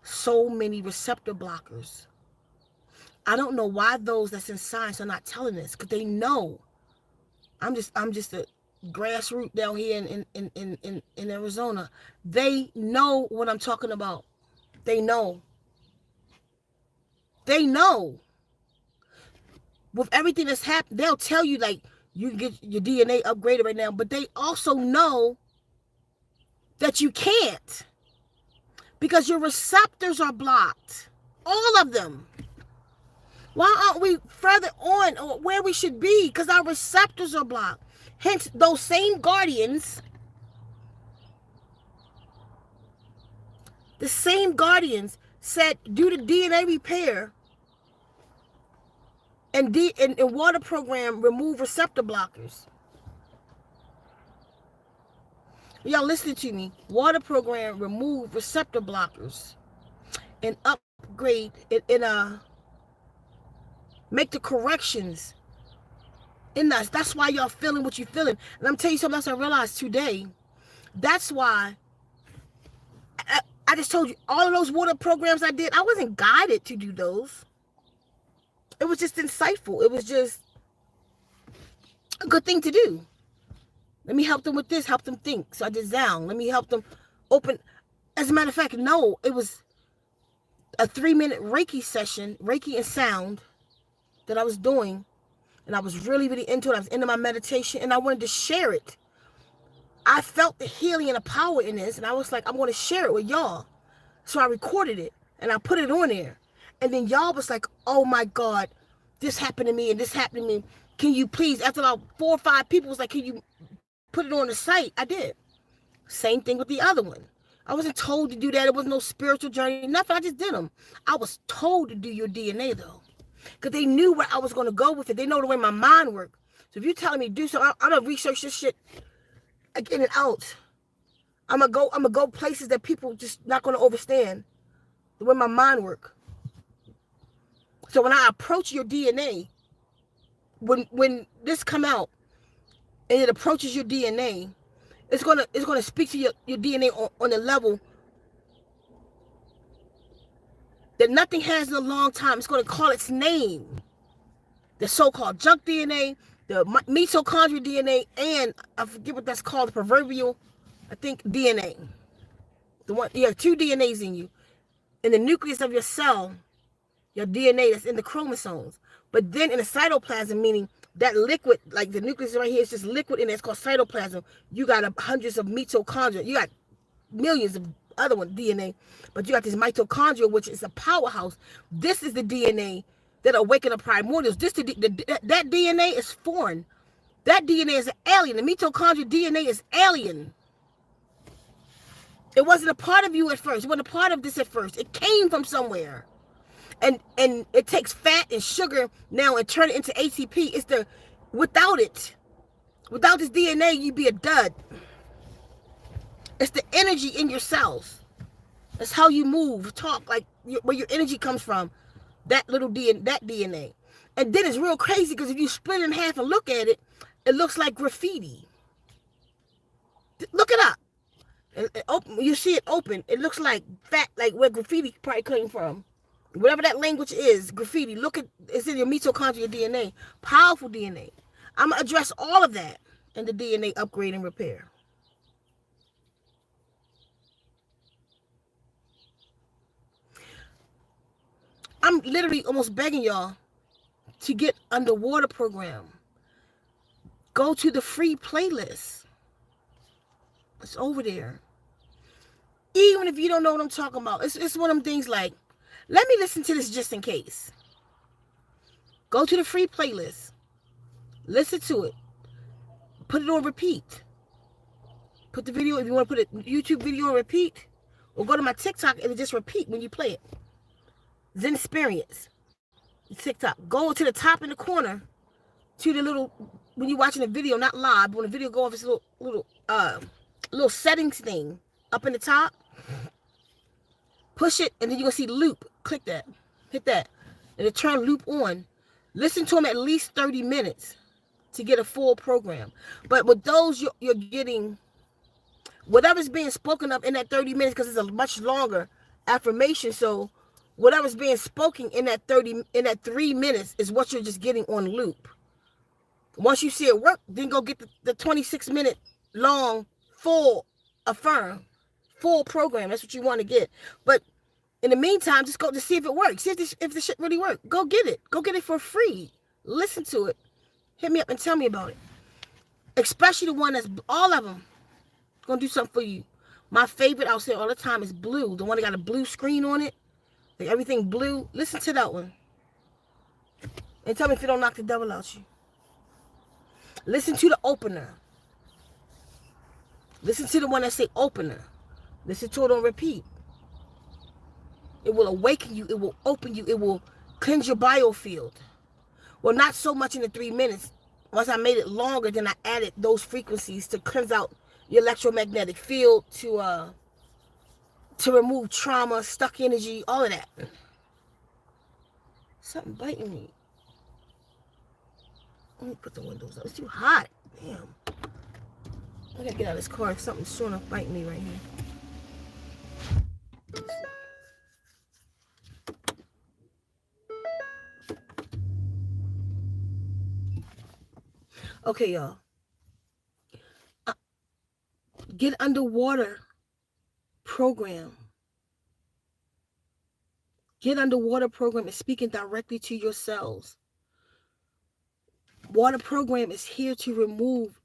so many receptor blockers. I don't know why those that's in science are not telling us, because they know. I'm just a grassroots down here in Arizona. They know what I'm talking about. They know. They know. With everything that's happened, they'll tell you, like, you can get your DNA upgraded right now, but they also know that you can't, because your receptors are blocked. All of them. Why aren't we further on or where we should be? Because our receptors are blocked. Hence, those same guardians, the same guardians said, do the DNA repair and water program, remove receptor blockers. Y'all listening to me? Water program, remove receptor blockers and upgrade it make the corrections in us. That's why y'all feeling what you're feeling. And I'm telling you something else I realized today. That's why I just told you, all of those water programs I did, I wasn't guided to do those. It was just insightful. It was just a good thing to do. Let me help them with this, help them think. So I did Zound. Let me help them open. As a matter of fact, no, it was a 3-minute Reiki session, Reiki and sound, that I was doing. And I was really, really into it. I was into my meditation, and I wanted to share it. I felt the healing and the power in this, and I was like, I'm going to share it with y'all. So I recorded it, and I put it on there. And then y'all was like, oh my God, this happened to me, and this happened to me. Can you please, after about 4 or 5 people was like, can you put it on the site? I did. Same thing with the other one. I wasn't told to do that. It was no spiritual journey, nothing. I just did them. I was told to do your DNA, though, because they knew where I was going to go with it. They know the way my mind works. So if you're telling me to do so, I'm going to research this shit, get it out. I'm gonna go places that people just not going to understand the way my mind works. So when I approach your DNA, when this come out and it approaches your DNA, it's gonna speak to your DNA on the level that nothing has in a long time. It's gonna call its name. The so-called junk DNA, the mitochondrial DNA, and I forget what that's called, the proverbial, I think, DNA. The one, you have 2 DNAs in you. In the nucleus of your cell, your DNA that's in the chromosomes. But then in the cytoplasm, meaning that liquid, like the nucleus right here, is just liquid, and it's called cytoplasm. You got hundreds of mitochondria. You got millions of other one DNA, but you got this mitochondria, which is a powerhouse. This is the DNA that awaken the primordials. That DNA is foreign. That DNA is an alien. The mitochondria DNA is alien. It wasn't a part of you at first. It wasn't a part of this at first. It came from somewhere. And it takes fat and sugar now and turn it into ATP. It's without this DNA, you'd be a dud. It's the energy in your cells. That's how you move, talk, like where your energy comes from. That DNA. And then it's real crazy, because if you split it in half and look at it, it looks like graffiti. Look it up. You see it open. It looks like fat, like where graffiti probably came from. Whatever that language is, graffiti. Look at, it's in your mitochondrial DNA. Powerful DNA. I'm going to address all of that in the DNA upgrade and repair. I'm literally almost begging y'all to get underwater program, go to the free playlist. It's over there. Even if you don't know what I'm talking about, it's one of them things like, let me listen to this just in case. Go to the free playlist. Listen to it. Put it on repeat. Put the video, if you want to put a YouTube video on repeat, or go to my TikTok and just repeat when you play it. Zen Experience. TikTok. Go to the top in the corner to the little, when you're watching a video, not live, but when the video go off, it's a little settings thing up in the top. Push it, and then you're going to see loop. Click that. Hit that. And it turn loop on. Listen to them at least 30 minutes to get a full program. But with those, you're getting whatever's being spoken of in that 30 minutes, because it's a much longer affirmation. So whatever's being spoken in that 3 minutes is what you're just getting on loop. Once you see it work, then go get the 26-minute long full full program. That's what you want to get. But in the meantime, just go to see if it works. See if the shit really works. Go get it. Go get it for free. Listen to it. Hit me up and tell me about it. Especially the one that's, all of them gonna do something for you. My favorite, I'll say all the time, is blue. The one that got a blue screen on it. Like everything blue. Listen to that one. And tell me if it don't knock the devil out you. Listen to the opener. Listen to the one that say opener. Listen to it on repeat. It will awaken you. It will open you. It will cleanse your biofield. Well, not so much in the 3 minutes. Once I made it longer, then I added those frequencies to cleanse out your electromagnetic field, to remove trauma, stuck energy, all of that. Something biting me. Let me put the windows up. It's too hot. Damn. I gotta get out of this car. Something's sort of biting me right here. Okay, y'all. Get underwater program. Get underwater program is speaking directly to your cells. Water program is here to remove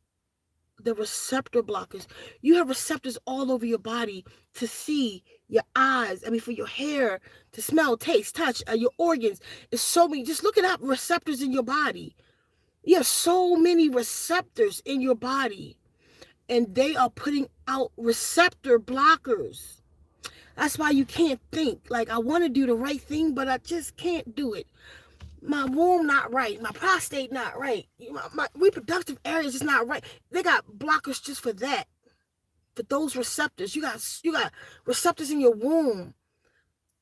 the receptor blockers. You have receptors all over your body to see, your eyes, for your hair, to smell, taste, touch, your organs. It's so many. Just look at receptors in your body. You have so many receptors in your body, and they are putting out receptor blockers. That's why you can't think. Like, I want to do the right thing, but I just can't do it. My womb not right. My prostate not right. My reproductive areas is not right. They got blockers just for that. For those receptors. You got receptors in your womb,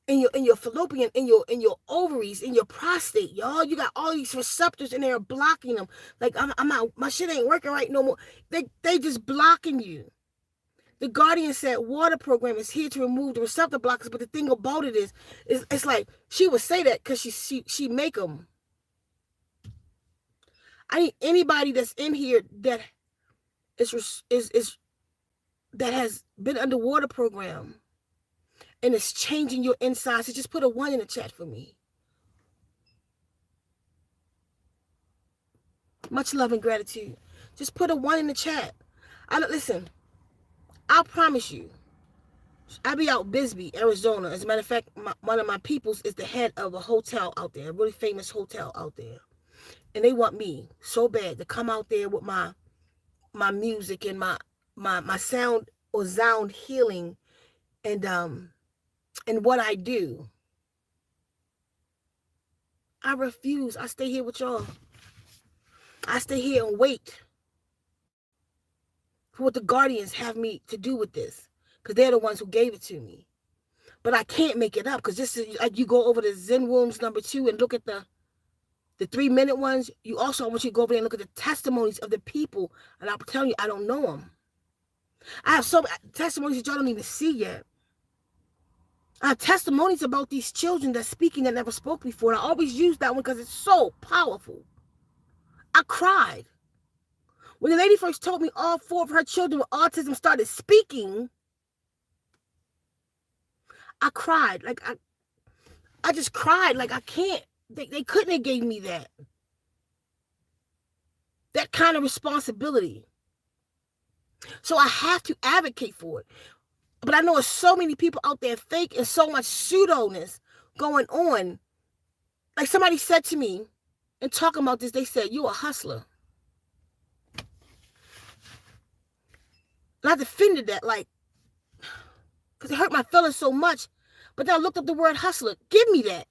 in your fallopian, in your ovaries, in your prostate, y'all. You got all these receptors in there blocking them. Like, I'm not, my shit ain't working right no more. They just blocking you. The Guardian said water program is here to remove the receptor blockers, but the thing about it is it's like she would say that because she make them. I need anybody that's in here that is that has been underwater program and it's changing your insides. So just put a 1 in the chat for me. Much love and gratitude. Just put a 1 in the chat. Listen. I promise you, I be out Bisbee, Arizona. As a matter of fact, one of my peoples is the head of a hotel out there, a really famous hotel out there. And they want me so bad to come out there with my music and my sound or sound healing and what I do. I refuse. I stay here with y'all. I stay here and wait for what the Guardians have me to do with this, because they're the ones who gave it to me. But I can't make it up, because this is, like, you go over to Zen Wombs #2 and look at the 3-minute ones. You also, I want you to go over there and look at the testimonies of the people, and I'm telling you, I don't know them. I have so many testimonies that y'all don't even see yet. I have testimonies about these children that's speaking that never spoke before, and I always use that one because it's so powerful. I cried. When the lady first told me all 4 of her children with autism started speaking, I cried. Like, I just cried. Like, I can't. They couldn't have gave me that kind of responsibility. So I have to advocate for it. But I know there's so many people out there fake and so much pseudo-ness going on. Like somebody said to me, and talking about this, they said, "You a hustler." And I defended that, like, because it hurt my feelings so much. But then I looked up the word hustler. Give me that.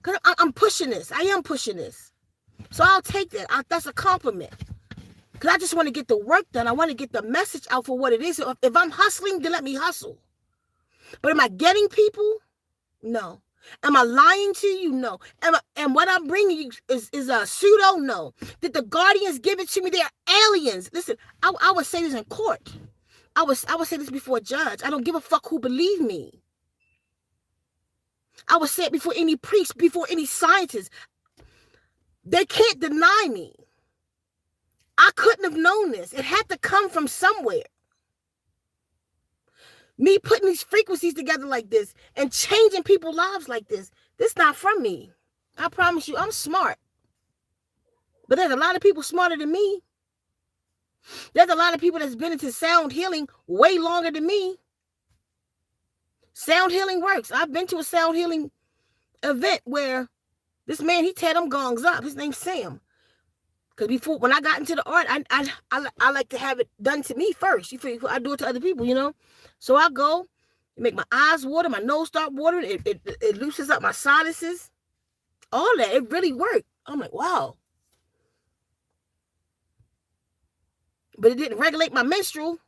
Because I'm pushing this. I am pushing this. So I'll take that. That's a compliment. Because I just want to get the work done. I want to get the message out for what it is. So if I'm hustling, then let me hustle. But am I getting people? No. Am I lying to you? No. And what I'm bringing you is a pseudo? No. Did the guardians give it to me? They're aliens. Listen, I would say this in court. I would say this before a judge. I don't give a fuck who believe me. I would say it before any priest, before any scientist. They can't deny me. I couldn't have known this. It had to come from somewhere. Me putting these frequencies together like this and changing people's lives like this not from me. I promise you, I'm smart. But there's a lot of people smarter than me. There's a lot of people that's been into sound healing way longer than me. Sound healing works. I've been to a sound healing event where this man, he tear them gongs up. His name's Sam. Because when I got into the art, I like to have it done to me first. Before I do it to other people, you know. So I go, make my eyes water, my nose start watering. It loosens up my sinuses. All that. It really worked. I'm like, wow. But it didn't regulate my menstrual.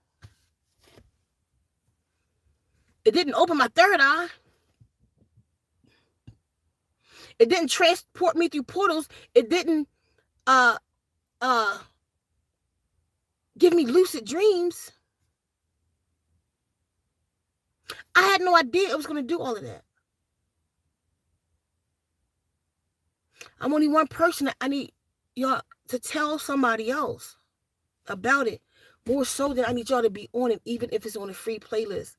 It didn't open my third eye. It didn't transport me through portals. It didn't give me lucid dreams. I had no idea it was going to do all of that. I'm only one person. I need y'all to tell somebody else about it. More so than I need y'all to be on it, even if it's on a free playlist.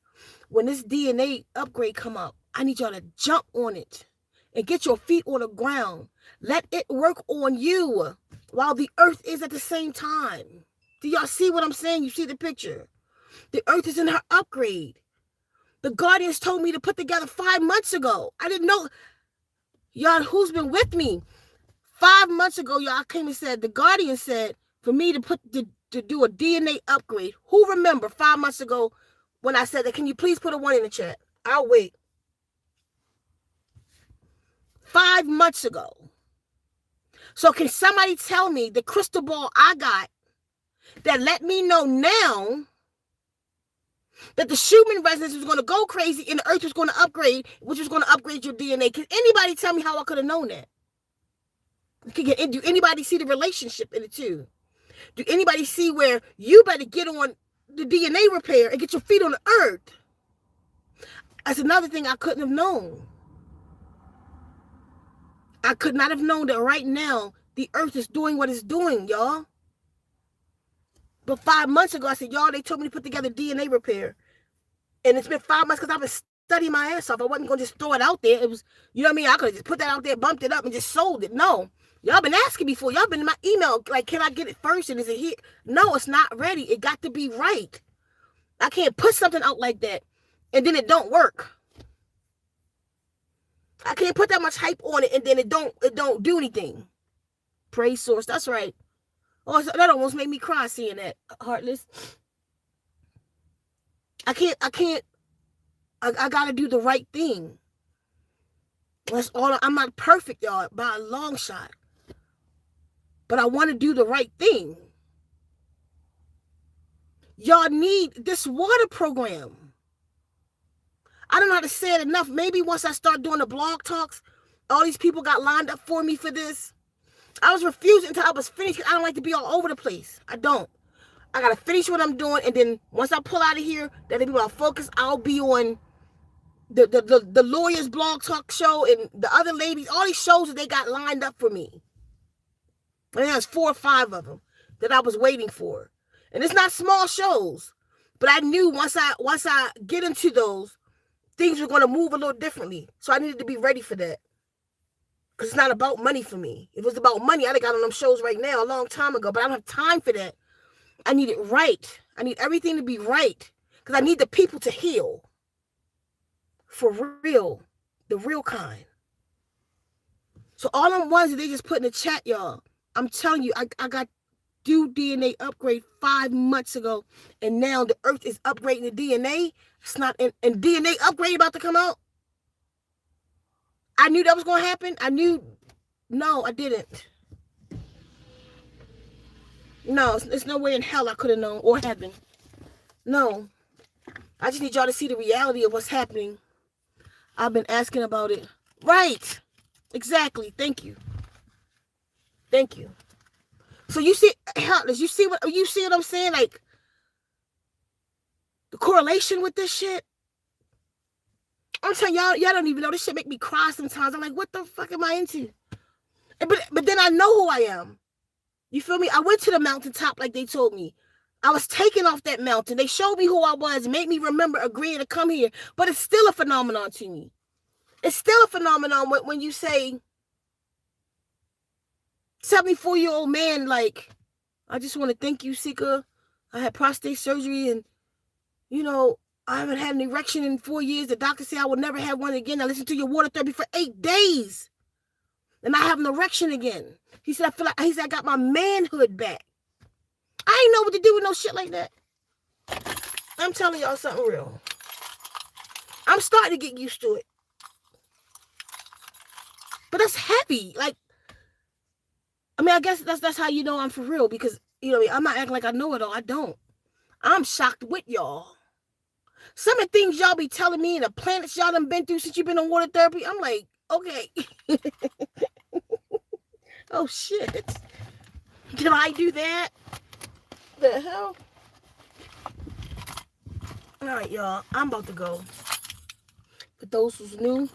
When this DNA upgrade come up, I need y'all to jump on it and get your feet on the ground. Let it work on you while the earth is at the same time. Do y'all see what I'm saying? You see the picture? The earth is in her upgrade. The guardians told me to put together 5 months ago. I didn't know. Y'all, who's been with me? 5 months ago, y'all came and said, the guardian said for me to do a DNA upgrade. Who remember 5 months ago when I said that? Can you please put a 1 in the chat? I'll wait. 5 months ago. So can somebody tell me the crystal ball I got that let me know now that the Shuman Resonance was going to go crazy and the earth was going to upgrade, which was going to upgrade your DNA? Can anybody tell me how I could have known that? Do anybody see the relationship in it too? Do anybody see where you better get on the DNA repair and get your feet on the earth? That's another thing I couldn't have known. I could not have known that right now the earth is doing what it's doing, y'all. But 5 months ago, I said, y'all, they told me to put together DNA repair. And it's been 5 months because I've been studying my ass off. I wasn't going to just throw it out there. It was, you know what I mean? I could have just put that out there, bumped it up, and just sold it. No. Y'all been asking me for. Y'all been in my email. Like, can I get it first? And is it here? No, it's not ready. It got to be right. I can't put something out like that and then it don't work. I can't put that much hype on it and then it don't do anything. Praise source. That's right. Oh, that almost made me cry seeing that, Heartless. I gotta do the right thing. That's all. I'm not perfect, y'all, by a long shot. But I want to do the right thing. Y'all need this water program. I don't know how to say it enough. Maybe once I start doing the blog talks, all these people got lined up for me for this. I was refusing until I was finished. I don't like to be all over the place. I don't. I got to finish what I'm doing. And then once I pull out of here, that people are focused, I'll be on the lawyers blog talk show and the other ladies, all these shows that they got lined up for me. And there's 4 or 5 of them that I was waiting for. And it's not small shows. But I knew once I get into those, things were going to move a little differently. So I needed to be ready for that. Because it's not about money for me. If it was about money, I'd have got on them shows right now a long time ago. But I don't have time for that. I need it right. I need everything to be right. Because I need the people to heal. For real. The real kind. So all them ones that they just put in the chat, y'all. I'm telling you, I got due DNA upgrade 5 months ago. And now the earth is upgrading the DNA. It's not, and DNA upgrade about to come out. I knew that was going to happen. No, I didn't. No, there's no way in hell I could have known, or heaven. No. I just need y'all to see the reality of what's happening. I've been asking about it. Right. Exactly. Thank you. Thank you. So you see, Heartless, you see what I'm saying? Like, the correlation with this shit? I'm telling y'all don't even know. This shit make me cry sometimes. I'm like, what the fuck am I into? But then I know who I am. You feel me? I went to the mountaintop like they told me. I was taken off that mountain. They showed me who I was, made me remember agreeing to come here. But it's still a phenomenon to me. It's still a phenomenon when you say 74-year-old man, like, I just want to thank you, Sika. I had prostate surgery and, I haven't had an erection in 4 years. The doctor said I will never have one again. I listened to your water therapy for 8 days. And I have an erection again. He said, I got my manhood back. I ain't know what to do with no shit like that. I'm telling y'all something real. I'm starting to get used to it. But that's heavy. Like, I guess that's how you know I'm for real. Because, I'm not acting like I know it all. I don't. I'm shocked with y'all. Some of the things y'all be telling me and the planets y'all done been through since you've been on water therapy, I'm like, okay. Oh, shit. Did I do that? The hell? All right, y'all. I'm about to go. For those who's new,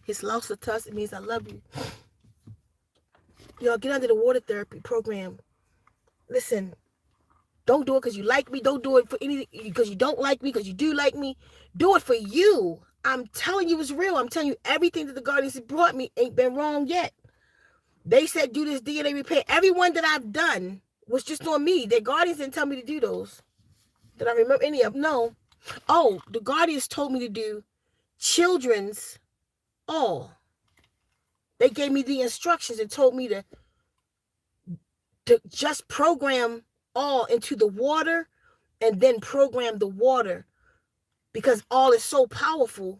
it's lost a tuss. It means I love you. Y'all, get under the water therapy program. Listen, don't do it because you like me. Don't do it for anything because you don't like me, because you do like me. Do it for you. I'm telling you it's real. I'm telling you everything that the Guardians have brought me ain't been wrong yet. They said do this DNA repair. Everyone that I've done was just on me. The Guardians didn't tell me to do those. Did I remember any of them? No. Oh, the Guardians told me to do children's all. They gave me the instructions and told me to just program all into the water and then program the water, because all is so powerful,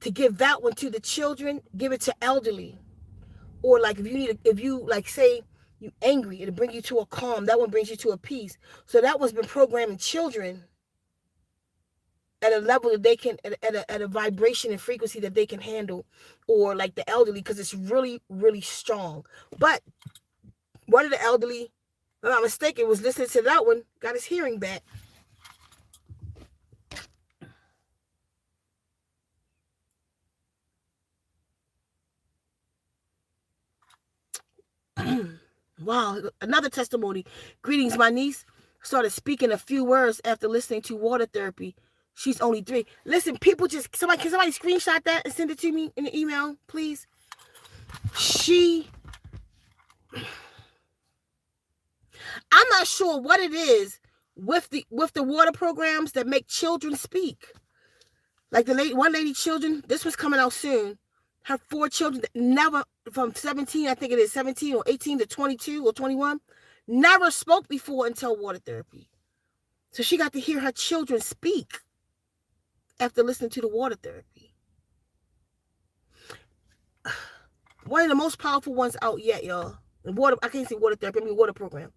to give that one to the children, give it to elderly. Or like if you say you angry, it'll bring you to a calm. That one brings you to a peace. So that one's been programming children at a level that they can, at a vibration and frequency that they can handle, or like the elderly, because it's really, really strong. But one of the elderly, if I'm not mistaken, was listening to that one, got his hearing back. Wow, another testimony. Greetings, my niece started speaking a few words after listening to water therapy. She's only 3. Listen, people can somebody screenshot that and send it to me in the email, please? I'm not sure what it is with the water programs that make children speak. Like one lady children, this was coming out soon. Her 4 children that never, from 17, I think it is 17 or 18 to 22 or 21, never spoke before until water therapy. So she got to hear her children speak after listening to the water therapy. One of the most powerful ones out yet, y'all. I can't say water therapy, I mean water program.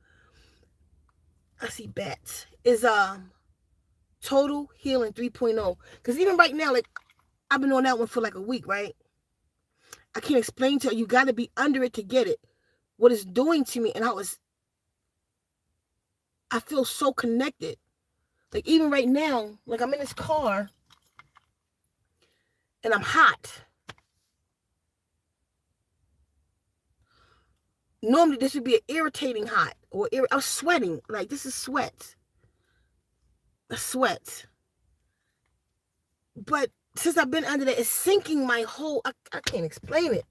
I see bats. Is Total Healing 3.0. Because even right now, like, I've been on that one for like a week, right? I can't explain to you. Got to be under it to get it. What it's doing to me, and I feel so connected. Like even right now, like I'm in this car, and I'm hot. Normally this would be an irritating hot, or I'm sweating. Like this is sweat. A sweat. But since I've been under that, it's sinking my whole. I can't explain it.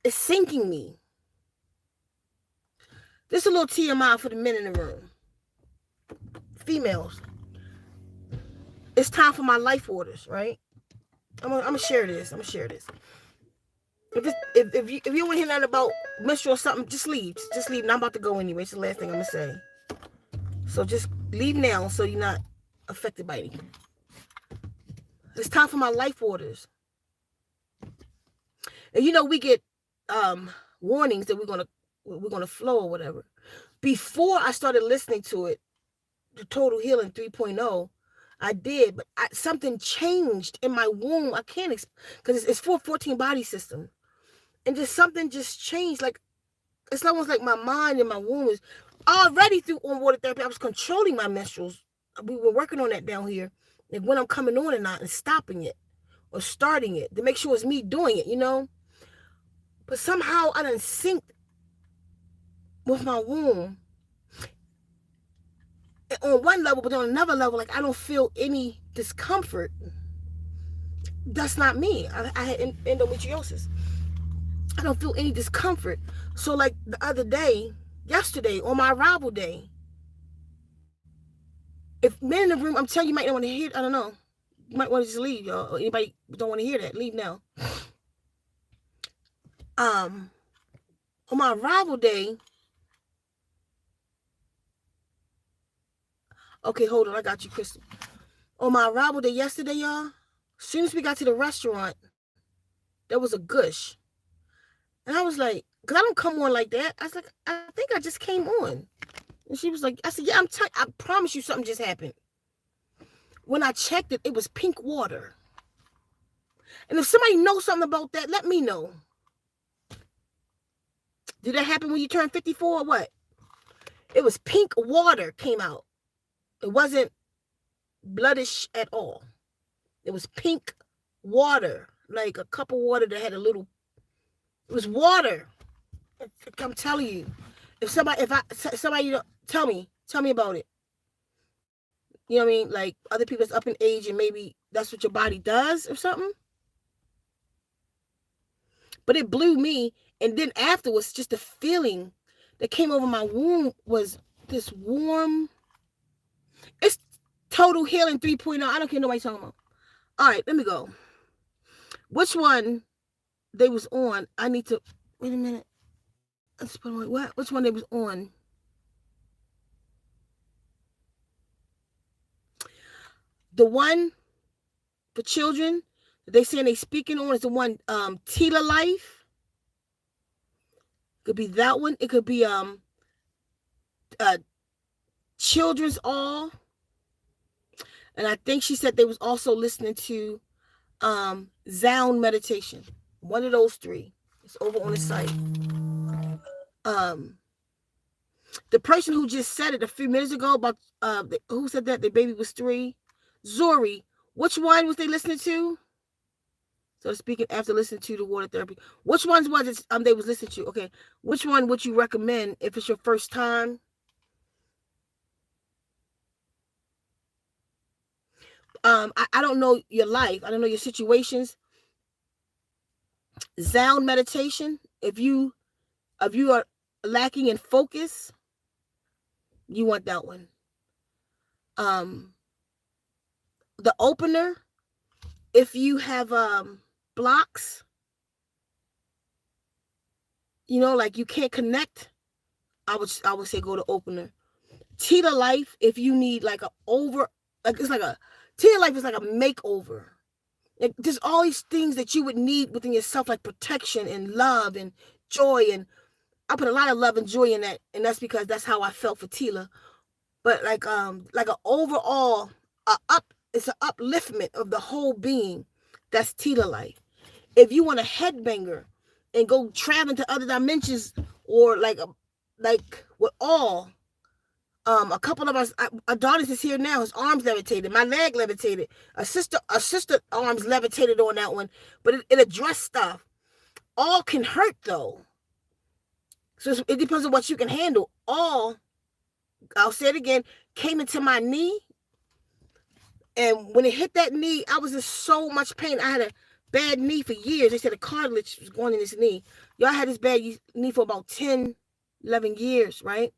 It's sinking me. This is a little TMI for the men in the room. Females. It's time for my life orders, right? I'm gonna share this. If you want to hear nothing about menstrual or something, just leave. Just leave. And I'm about to go anyway. It's the last thing I'm gonna say. So just leave now so you're not affected by anything. It's time for my life orders. And we get warnings that we're gonna flow or whatever. Before I started listening to it, the Total Healing 3.0, I did, but something changed in my womb. I can't because it's 414 body system, and just something just changed. Like it's almost like my mind and my womb is already through on water therapy. I was controlling my menstruals. We were working on that down here, like when I'm coming on and not, and stopping it or starting it to make sure it's me doing it. But somehow I done synced with my womb on one level, but on another level, like I don't feel any discomfort. That's not me. I had endometriosis. I don't feel any discomfort. So like the other day, yesterday, on my arrival day, if men in the room, I'm telling you, might not want to hear, I don't know. You might want to just leave, y'all. Or anybody don't want to hear that, leave now. On my arrival day, okay, hold on, I got you, Crystal. On my arrival day yesterday, y'all, as soon as we got to the restaurant, there was a gush. And I was like, because I don't come on like that. I was like, I think I just came on. And she was like, I said, yeah, I promise you something just happened. When I checked it, it was pink water. And if somebody knows something about that, let me know. Did that happen when you turned 54 or what? It was pink water came out. It wasn't bloodish at all. It was pink water, like a cup of water that had a little. It was water. I'm telling you. If somebody tell me about it. You know what I mean? Like other people that's up in age and maybe that's what your body does or something. But it blew me. And then afterwards, just the feeling that came over my womb was this warm. It's Total Healing 3.0. I don't care nobody talking about. All right, let me go. Which one they was on? I need to wait a minute. Let's put on what? Which one they was on? The one for children they saying they speaking on is the one Tila Life. Could be that one. It could be Children's All. And I think she said they was also listening to Sound Meditation. One of those three. It's over on the site. The person who just said it a few minutes ago about who said that the baby was 3, Zori. Which one was they listening to? So speaking after listening to the water therapy, which ones was it they was listening to? Okay, which one would you recommend if it's your first time? I don't know your life. I don't know your situations. Sound meditation. If you are lacking in focus, you want that one. The opener. If you have blocks, like you can't connect, I would say go to opener. Tita Life. If you need like Tita Life is like a makeover. Like, there's all these things that you would need within yourself, like protection and love and joy. And I put a lot of love and joy in that. And that's because that's how I felt for Tila. But like an overall, it's an upliftment of the whole being. That's Tila Life. If you want a headbanger and go traveling to other dimensions, or like with all, a couple of us, Adonis is here now. His arms levitated. My leg levitated. A sister arms levitated on that one. But it addressed stuff. All can hurt though. So it depends on what you can handle. All, I'll say it again, came into my knee. And when it hit that knee, I was in so much pain. I had to bad knee for years. They said the cartilage was going in his knee. Y'all had this bad knee for about 10, 11 years, right?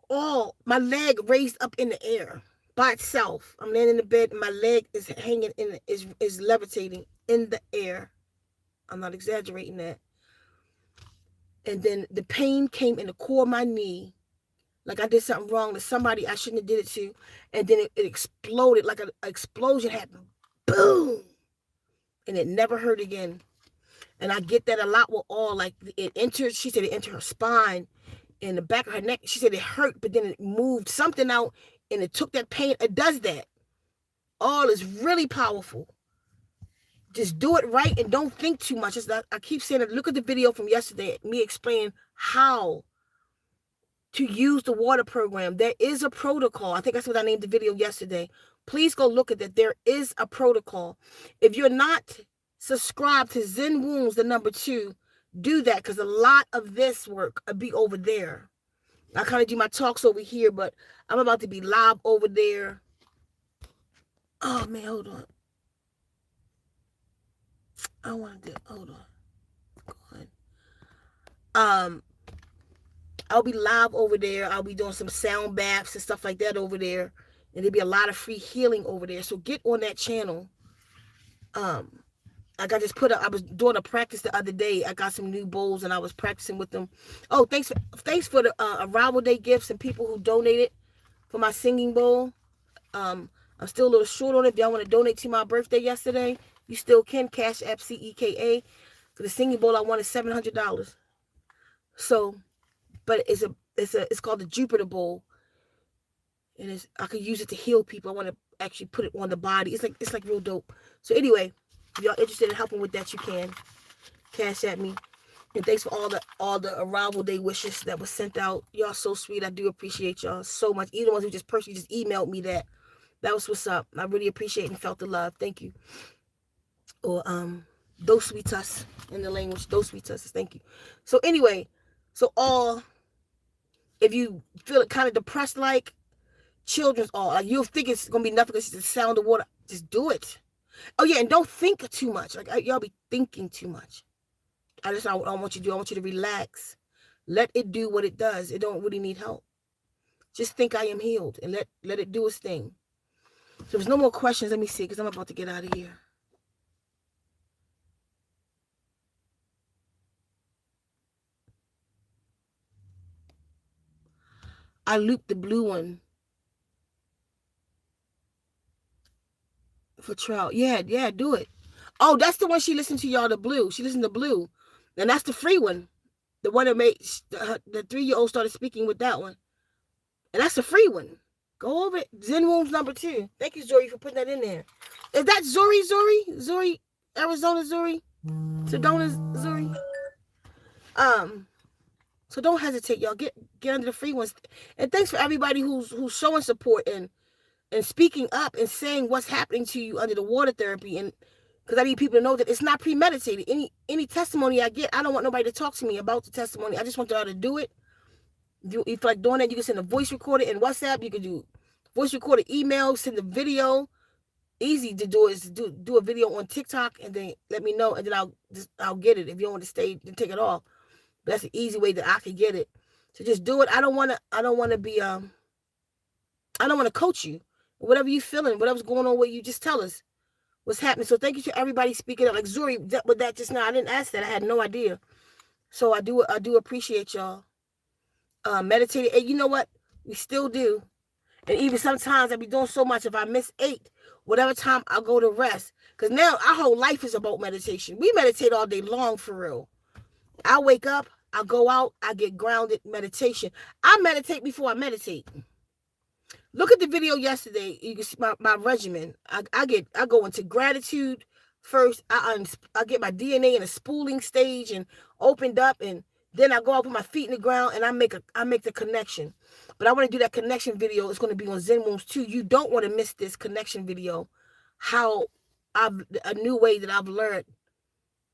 All my leg raised up in the air by itself. I'm laying in the bed and my leg is hanging is levitating in the air. I'm not exaggerating that. And then the pain came in the core of my knee, like I did something wrong to somebody I shouldn't have did it to, and then it exploded, like an explosion happened. Boom! And it never hurt again. And I get that a lot with all, like it entered, she said it entered her spine, in the back of her neck. She said it hurt, but then it moved something out and it took that pain. It does that. All is really powerful. Just do it right and don't think too much. I keep saying it. Look at the video from yesterday, me explaining how to use the water program. There is a protocol. I think that's what I named the video yesterday. Please go look at that. There is a protocol. If you're not subscribed to Zen Wounds, the number 2, do that, because a lot of this work will be over there. I kind of do my talks over here, but I'm about to be live over there. Oh, man, hold on. I want to hold on. Go on. I'll be live over there. I'll be doing some sound baths and stuff like that over there. And there'll be a lot of free healing over there. So get on that channel. Like I just I was doing a practice the other day. I got some new bowls and I was practicing with them. Oh, thanks for the arrival day gifts and people who donated for my singing bowl. I'm still a little short on it. If y'all want to donate to my birthday yesterday, you still can. Cash App CEKA. For the singing bowl, I wanted $700. So, but it's called the Jupiter bowl, and I could use it to heal people. I want to actually put it on the body. It's like real dope. So anyway, if y'all interested in helping with that, you can cash at me. And thanks for all the arrival day wishes that was sent out. Y'all so sweet. I do appreciate y'all so much. Even the ones who just personally just emailed me that. That was what's up. I really appreciate and felt the love. Thank you. Or those sweet us in the language. Those sweet us. Thank you. So anyway, if you feel it kind of depressed, like children's all, like you'll think it's gonna be nothing. It's just the sound of water. Just do it. Oh yeah, and don't think too much. Like y'all be thinking too much. I want you to do. I want you to relax. Let it do what it does. It don't really need help. Just think I am healed and let it do its thing. So there's no more questions. Let me see, because I'm about to get out of here. I looped the blue one for trial. Yeah, do it. Oh, that's the one she listened to, y'all, the blue. She listened to blue. And that's the free one. The one that made the 3-year-old started speaking with that one. And that's the free one. Go over it. Zen Wounds number 2. Thank you, Zori, for putting that in there. Is that Zori? Zori, Arizona Zori? Sedona Zori? So don't hesitate, y'all. Get under the free ones. And thanks for everybody who's showing support and speaking up and saying what's happening to you under the water therapy. And because I need people to know that it's not premeditated. Any testimony I get, I don't want nobody to talk to me about the testimony. I just want y'all to do it. If you feel like doing that, you can send a voice recorder in WhatsApp. You can do voice recorder, email, send a video. Easy to do is to do a video on TikTok and then let me know, and then I'll get it. If you don't want to stay, then take it off. But that's an easy way that I can get it. So just do it. I don't want to be I don't want to coach you. Whatever you feeling, whatever's going on with you, just tell us what's happening. So thank you to everybody speaking up. Like Zuri, with that just now, I didn't ask that. I had no idea. So I do appreciate y'all. Meditating. And you know what? We still do. And even sometimes I be doing so much. If I miss 8, whatever time I'll go to rest. Because now our whole life is about meditation. We meditate all day long, for real. I wake up, I go out, I get grounded, meditation. I meditate before I meditate. Look at the video yesterday. You can see my regimen. I go into gratitude first. I get my DNA in a spooling stage and opened up, and then I go out, put my feet in the ground, and I make the connection. But I want to do that connection video. It's going to be on Zen Wounds 2. You don't want to miss this connection video. How a new way that I've learned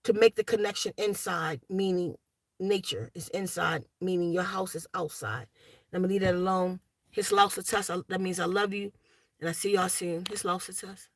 to make the connection inside, meaning nature is inside, meaning your house is outside. I'm going to leave that alone. His loss to us. That means I love you. And I see y'all soon. His loss to us.